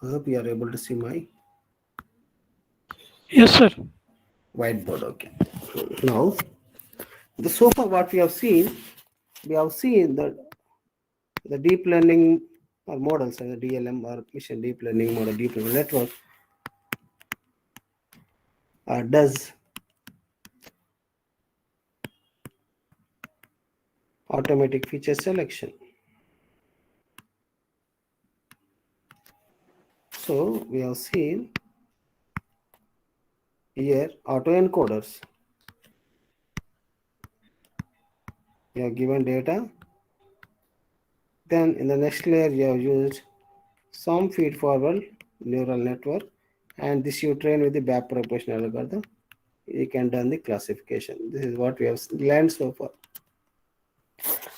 I hope you are able to see my Yes, sir. whiteboard. Okay. Now, so far what we have seen that the deep learning or models, and the DLM or mission deep learning model, deep neural network does automatic feature selection. So we have seen here autoencoders. You have given data. Then in the next layer, you have used some feed forward neural network, and this you train with the backpropagation algorithm. You can done the classification. This is what we have learned so far.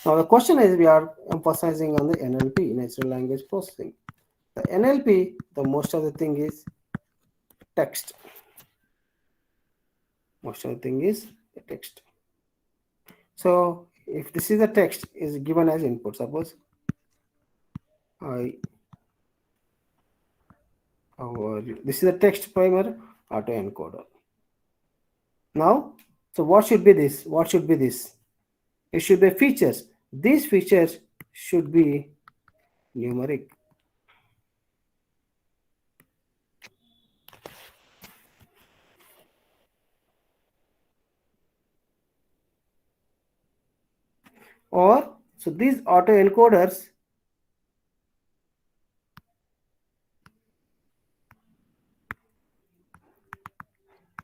Now the question is, we are emphasizing on the NLP, natural language processing. The NLP, the most of the thing is text. Most of the thing is the text. So if this is the text is given as input, suppose this is the text primer autoencoder. Now, so what should be this? What should be this? It should be features. These features should be numeric. Or, so these autoencoders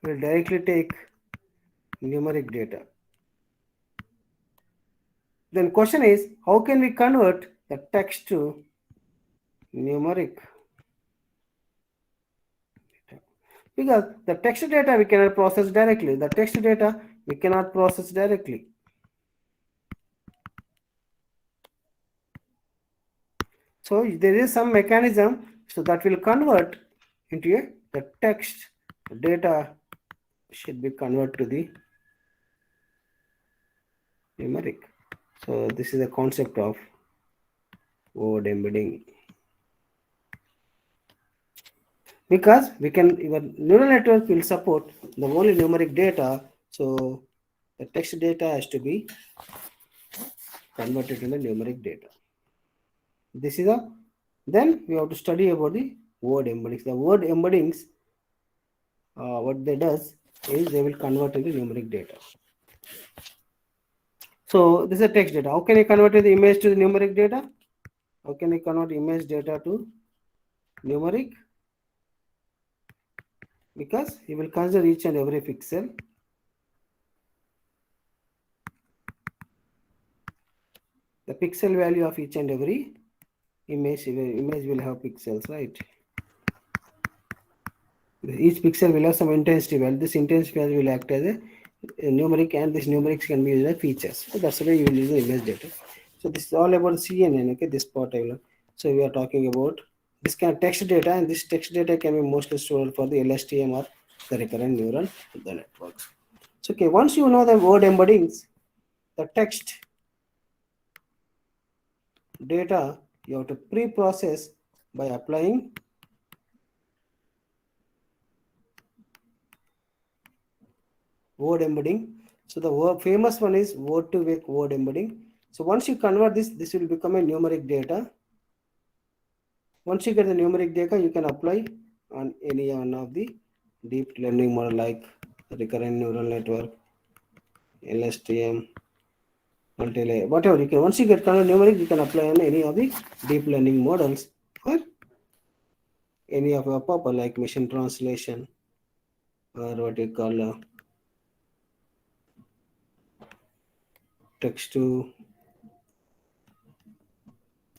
will directly take numeric data. Then question is, how can we convert the text to numeric? Because the text data we cannot process directly. The text data we cannot process directly. So there is some mechanism so that will convert into the text data should be converted to the numeric. So this is the concept of word embedding. Because your neural network will support the only numeric data, so the text data has to be converted into numeric data. This is Then we have to study about the word embeddings. The word embeddings, what they does is they will convert into numeric data. So this is a text data. How can I convert the image to the numeric data? How can I convert image data to numeric? Because you will consider each and every pixel. The pixel value of each and every image will have pixels, right? Each pixel will have some intensity value. This intensity value will act as a numeric, and this numerics can be used as features. So that's why you will use the image data. So this is all about CNN. Okay, this part I will. So we are talking about this kind of text data, and this text data can be mostly stored for the LSTM or the recurrent neural networks. So okay, once you know the word embeddings, the text data you have to pre-process by applying word embedding. So the famous one is word-to-vec word embedding. So once you convert this will become a numeric data. Once you get the numeric data, you can apply on any one of the deep learning model like recurrent neural network, LSTM, multi-layer, whatever you can. Once you get convert numeric, you can apply on any of the deep learning models for any of your purpose like machine translation or what you call text to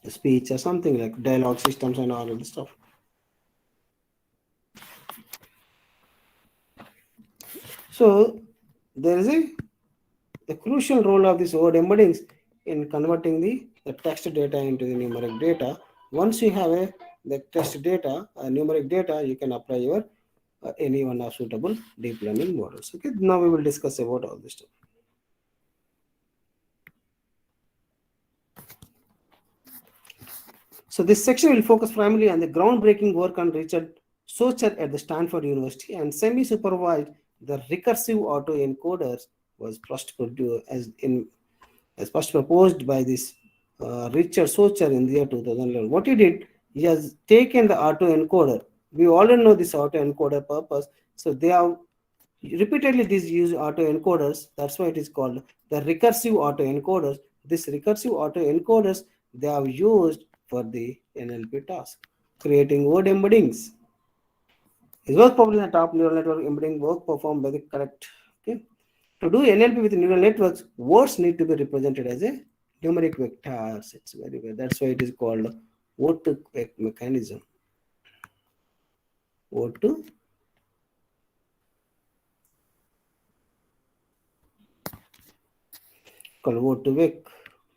speech or something like dialogue systems and all of this stuff. So there is the crucial role of this word embeddings in converting the text data into the numeric data. Once you have the text data, numeric data, you can apply your any one of suitable deep learning models. Okay, now we will discuss about all this stuff. So this section will focus primarily on the groundbreaking work on Richard Socher at the Stanford University, and semi-supervised the recursive autoencoders was first produced as first proposed by this Richard Socher in the year 2011. What he did, he has taken the autoencoder. We already know this autoencoder purpose, so they have repeatedly these use autoencoders. That's why it is called the recursive autoencoders. This recursive autoencoders they have used for the NLP task, creating word embeddings. His work published in the top neural network embedding work performed by the correct. Okay. To do NLP with neural networks, words need to be represented as a numeric vectors. It's very good. That's why it is called word-to-vec mechanism. Word-to called word-to-vec.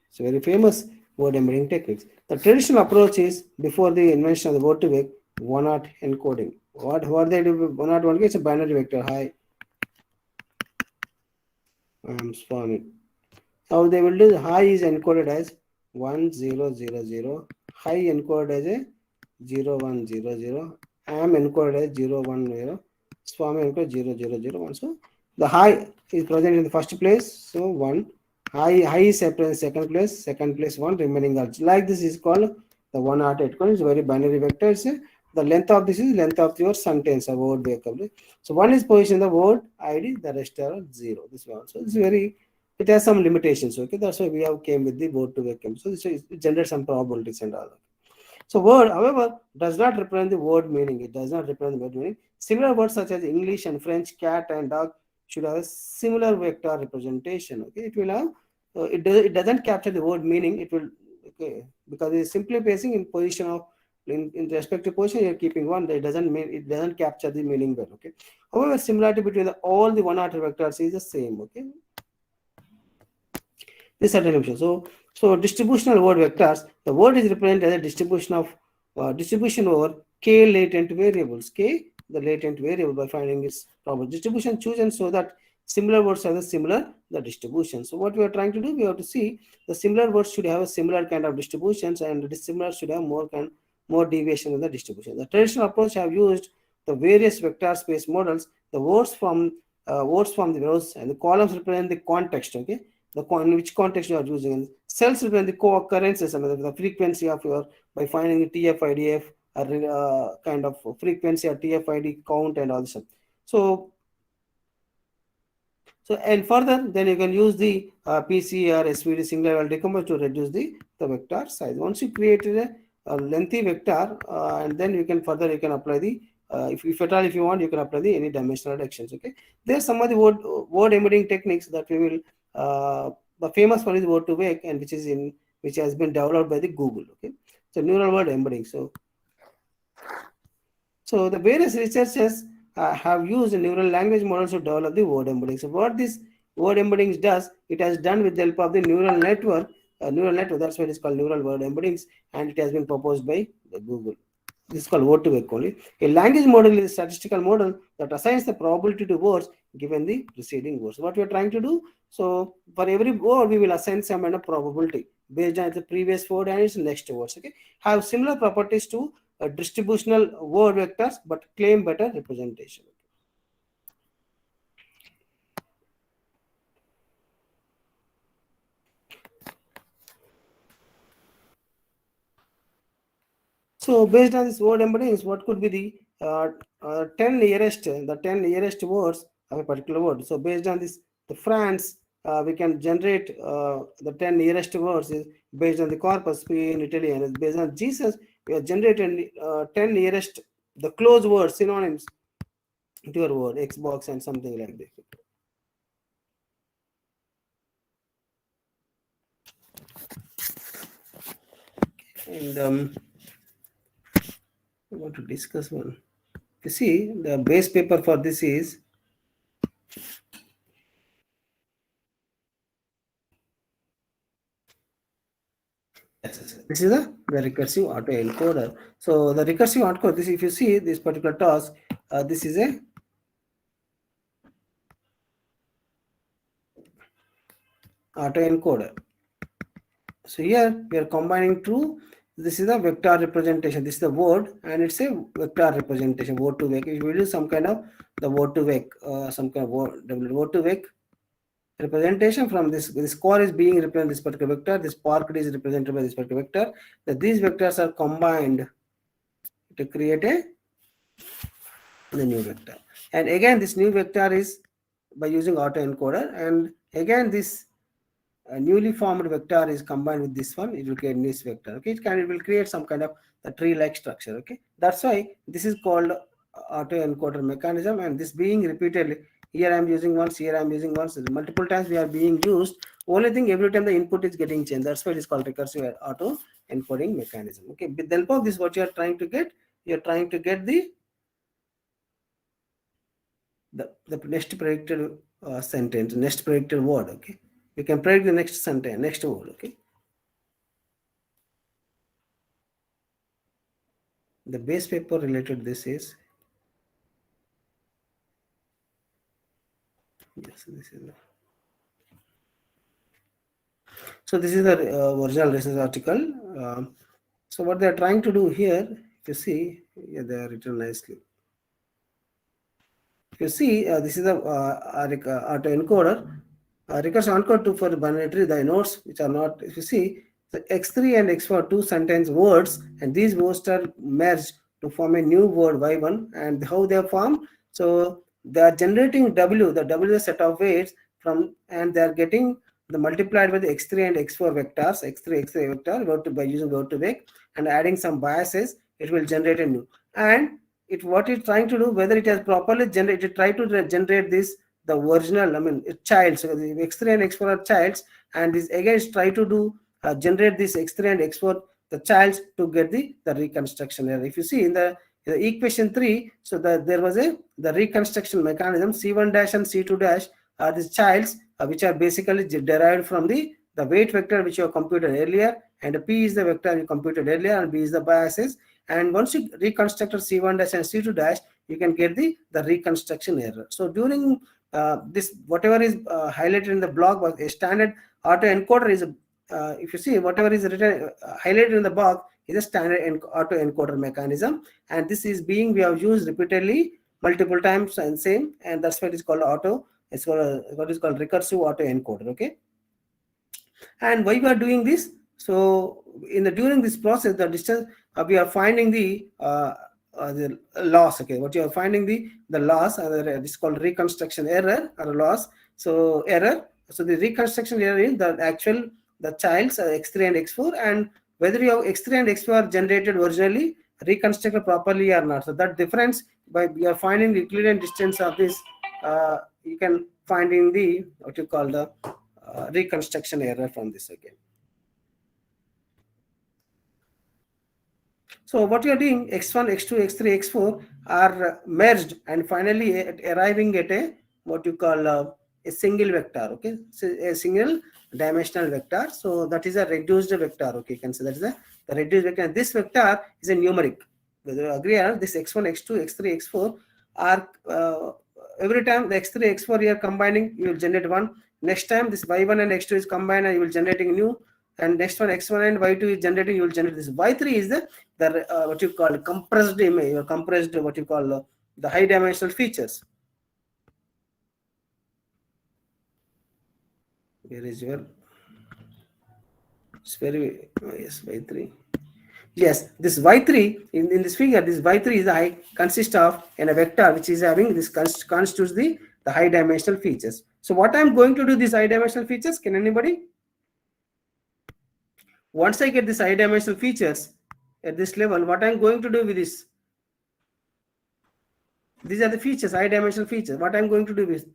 It's very famous word embedding techniques. The traditional approach is before the invention of the word-to-vec, one-hot encoding. What they do with one-hot one is a binary vector. Hi, I'm Swami. How they will do the high is encoded as 1000, high encoded as a 0100, am encoded as 010, Swami encoded 0001. So the high is present in the first place, so 1. High is present in second place 1, remaining are like this is called the one-hot encoding. It's very binary vector. It's the length of this is length of your sentence or word vocabulary. So one is position the word ID, the rest are 0. This one. So it's very, it has some limitations. Okay, that's why we have came with the word-to-vec. So this generates some probabilities and all. So word, however, does not represent the word meaning. It does not represent the word meaning. Similar words such as English and French, cat and dog should have a similar vector representation. Okay, it will have. It doesn't capture the word meaning. It will, okay, because it's simply placing in position of in respective position. You're keeping one. That doesn't mean it doesn't capture the meaning well. Okay. However, similarity between all the one-hot vectors is the same. Okay. This certain dimension. So distributional word vectors. The word is represented as a distribution of distribution over k latent variables. K the latent variable by finding its proper distribution chosen so that similar words have a similar the distribution. So what we are trying to do, we have to see the similar words should have a similar kind of distributions, and the dissimilar should have more deviation in the distribution. The traditional approach have used the various vector space models. The words from the rows and the columns represent the context. Okay, in which context you are using. And cells represent the co-occurrences, I mean, the frequency of your by finding TF-IDF or kind of frequency or TF-ID count and all stuff. So and further, then you can use the PC or SVD single level decomposer to reduce the vector size. Once you created a lengthy vector, and then you can further apply the if at all if you want, you can apply the any dimensional reductions. Okay, there's some of the word embedding techniques that we will. The famous one is word2vec, and which has been developed by the Google. Okay, so neural word embedding. So the various researchers have used neural language models to develop the word embedding. So what this word embeddings does, it has done with the help of the neural network. That's why it is called neural word embeddings, and it has been proposed by Google. This is called word2vec only. A language model is a statistical model that assigns the probability to words given the preceding words. What we are trying to do, so for every word we will assign some kind of probability based on the previous word and its next words. Okay, have similar properties to distributional word vectors, but claim better representation. So based on this word embeddings, what could be the 10 nearest words of a particular word? So based on this, the France, we can generate the 10 nearest words is based on the corpus P in Italian. And based on Jesus, we are generating 10 nearest the close words, synonyms to your word, Xbox and something like that. And I want to discuss one. You see, the base paper for this is this is the recursive autoencoder. So the recursive autoencoder, this if you see this particular task, this is a autoencoder. So here we are combining two. This is the vector representation. This is the word, and it's a vector representation. Word2vec. If we do some kind of the word2vec, some kind of word2vec representation from this core is being represented this particular vector. This parked is represented by this particular vector. That these vectors are combined to create the new vector. And again, this new vector is by using autoencoder. And again, this newly formed vector is combined with this one. It will create this vector. Okay, it will create some kind of a tree-like structure. Okay, that's why this is called autoencoder mechanism. And this being repeatedly. Here I am using once, here I am using once. Multiple times we are being used. Only thing, every time the input is getting changed. That's why it is called recursive auto encoding mechanism. Okay, with the help of this, what you are trying to get, you are trying to get the next predicted sentence, next predicted word. Okay, you can predict the next sentence, next word. Okay, the base paper related to this is. Yes, this is the. So this is the original research article. So what they are trying to do here, if you see, yeah, they are written nicely. If you see, this is the autoencoder. Recursive encoder for binary tree, the nodes which are not. If you see, the X3 and X4 are two sentence words, and these words are merged to form a new word Y1. And how they are formed? So they are generating W. The W is a set of weights from, and they are getting the multiplied by the X3 and X4 vectors, X3 vector, by using word2vec, and adding some biases, it will generate a new. And what it's trying to do, whether it has properly generated, try to generate this the original, I mean, child. So the X3 and X4 are childs, and this again is try to do generate this X3 and X4 the childs to get the reconstruction error. If you see in the equation 3, so there was the reconstruction mechanism. C1 dash and C2 dash are the childs which are basically derived from the weight vector which you have computed earlier, and P is the vector you computed earlier, and B is the biases. And once you reconstructed C1 dash and C2 dash, you can get the reconstruction error. So during this, whatever is highlighted in the block, a standard autoencoder is if you see whatever is written highlighted in the box is a standard autoencoder mechanism, and this is being we have used repeatedly multiple times and same, and that's why it is called what is called recursive autoencoder. Okay, and why we are doing this? So during this process, the distance we are finding the loss. Okay, what you are finding the loss, this is called reconstruction error or loss. So error. So the reconstruction error is the child's x3 and x4, and whether your x3 and x4 are generated originally, reconstructed properly or not. So that difference by we are finding the Euclidean distance of this. You can find in the what you call the reconstruction error from this again. So what you are doing, x1, x2, x3, x4 are merged and finally arriving at a what you call a single vector. Okay, so a single dimensional vector. So that is a reduced vector. Okay, you can say that is the reduced vector. And this vector is a numeric. Whether you agree or not, this x1, x2, x3, x4 are every time the x3, x4 you are combining, you will generate one. Next time this y1 and x2 is combined and you will generating new. And next one x1 and y2 is generating, you will generate this. Y3 is the what you call compressed image or compressed what you call the high dimensional features. Where is your? It's very yes, y3. Yes, this y3 in this figure, this y3 is the consists of in a vector which is having this constitutes the high dimensional features. So what I'm going to do these high dimensional features? Can anybody? Once I get this high dimensional features at this level, what I'm going to do with this? These are the features, high dimensional features. What I'm going to do with?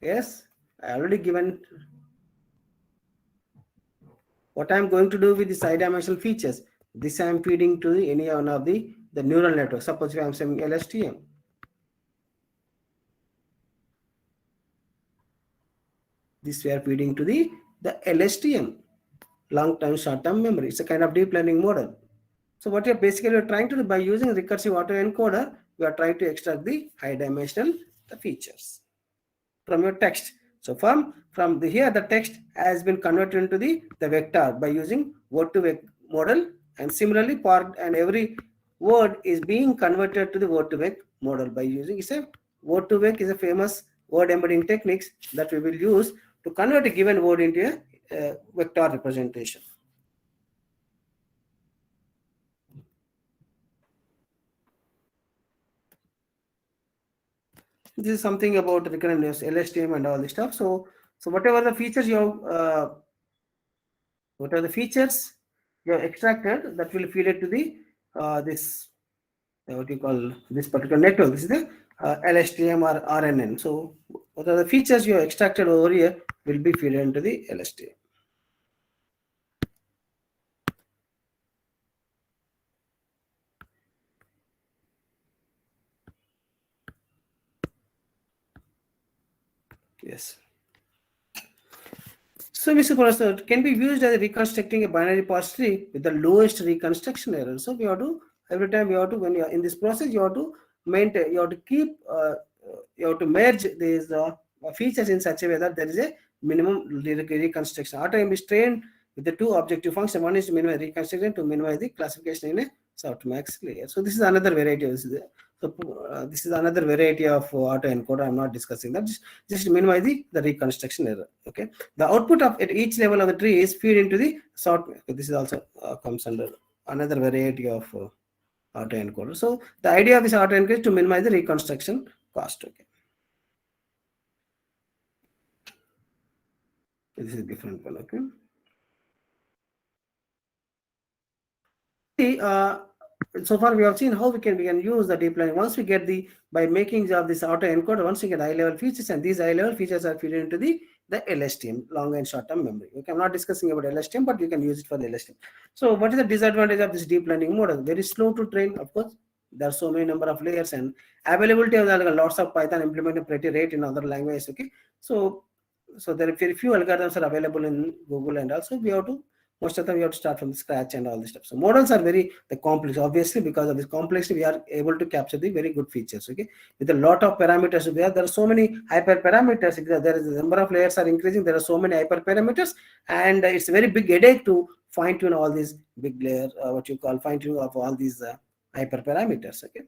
Yes, I already given what I'm going to do with these high dimensional features. This I'm feeding to any one of the neural network. Suppose if I'm saying LSTM. This we are feeding to the LSTM, long-term short-term memory. It's a kind of deep learning model. So what you're basically trying to do by using recursive autoencoder, we are trying to extract the high dimensional features from your text. So from here the text has been converted into the vector by using word-to-vec model, and similarly part and every word is being converted to the word-to-vec model by using word-to-vec is a famous word embedding techniques that we will use to convert a given word into a vector representation. This is something about recurrent LSTM and all this stuff. So whatever the features you have, what are the features you have extracted, that will feed it to the this what you call this particular network. This is the LSTM or RNN. So what are the features you have extracted over here will be fed into the LSTM. Yes. So Mr. Professor, can be used as reconstructing a binary parse tree with the lowest reconstruction error. So we have to every time we have to, when you are in this process, you have to maintain, you have to keep, you have to merge these features in such a way that there is a minimum reconstruction. AutoM is trained with the two objective functions. One is to minimize reconstruction, to minimize the classification in a softmax layer. So this is another variety of this. So this is another variety of autoencoder. I'm not discussing that. Just minimize the reconstruction error. Okay. The output of at each level of the tree is feed into the softmax. This is also comes under another variety of autoencoder. So the idea of this autoencoder is to minimize the reconstruction cost. Okay. This is a different one. Okay. So far we have seen how we can use the deep learning. Once we get by making of this autoencoder, once we get high level features, and these high level features are fed into the LSTM, long and short term memory. Okay, I'm not discussing about LSTM, but you can use it for the LSTM. So what is the disadvantage of this deep learning model? Very slow to train, of course. There are so many number of layers, and availability of lots of Python implemented pretty rate in other languages. Okay, so there are very few algorithms are available in Google, and also we have to, most of them we have to start from scratch and all this stuff. So models are very complex. Obviously, because of this complexity, we are able to capture the very good features. Okay, with a lot of parameters, there are so many hyperparameters. There is a number of layers are increasing. There are so many hyperparameters, and it's a very big headache to fine tune all these big layer, what you call fine tuning of all these hyperparameters. Okay.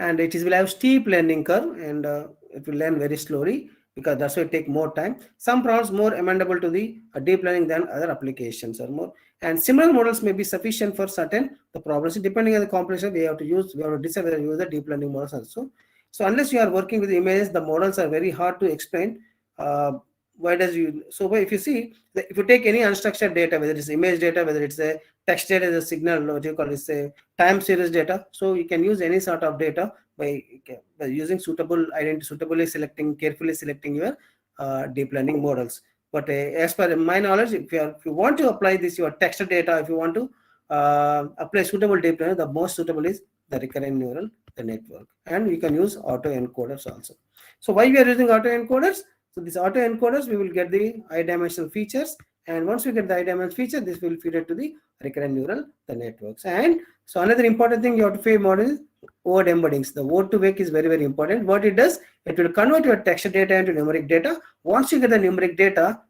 and it will have steep learning curve, and it will learn very slowly, because that's why it take more time. Some problems more amenable to the deep learning than other applications, or more. And similar models may be sufficient for certain the problems. Depending on the complexity, we have to decide whether to use the deep learning models also. So unless you are working with images, the models are very hard to explain. Why does you? So if you see, if you take any unstructured data, whether it's image data, whether it's a text data, as a signal, what you call it, say time series data. So you can use any sort of data by using suitably selecting, carefully selecting your deep learning models. But as per my knowledge, if you want to apply this your text data, if you want to apply suitable deep learning, the most suitable is the recurrent neural network, and you can use autoencoders also. So why we are using autoencoders? So these autoencoders, we will get the high dimensional features, and once we get the high dimensional feature, this will feed it to the recurrent neural networks. And so another important thing you have to pay more is word embeddings. The word to wake is very, very important. What it does, it will convert your text data into numeric data. Once you get the numeric data,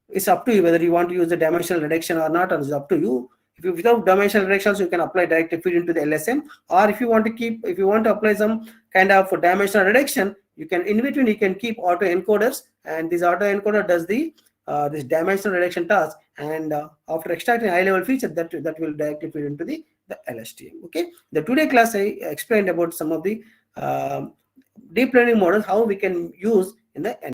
it's up to you whether you want to use the dimensional reduction or not, or it's up to you. If you without dimensional reductions, you can apply direct feed into the LSM, or if you want to apply some kind of dimensional reduction, you can in between you can keep autoencoders, and this autoencoder does the this dimensional reduction task, and after extracting high level feature, that will directly feed into the LSTM. Okay, the today class I explained about some of the deep learning models, how we can use in the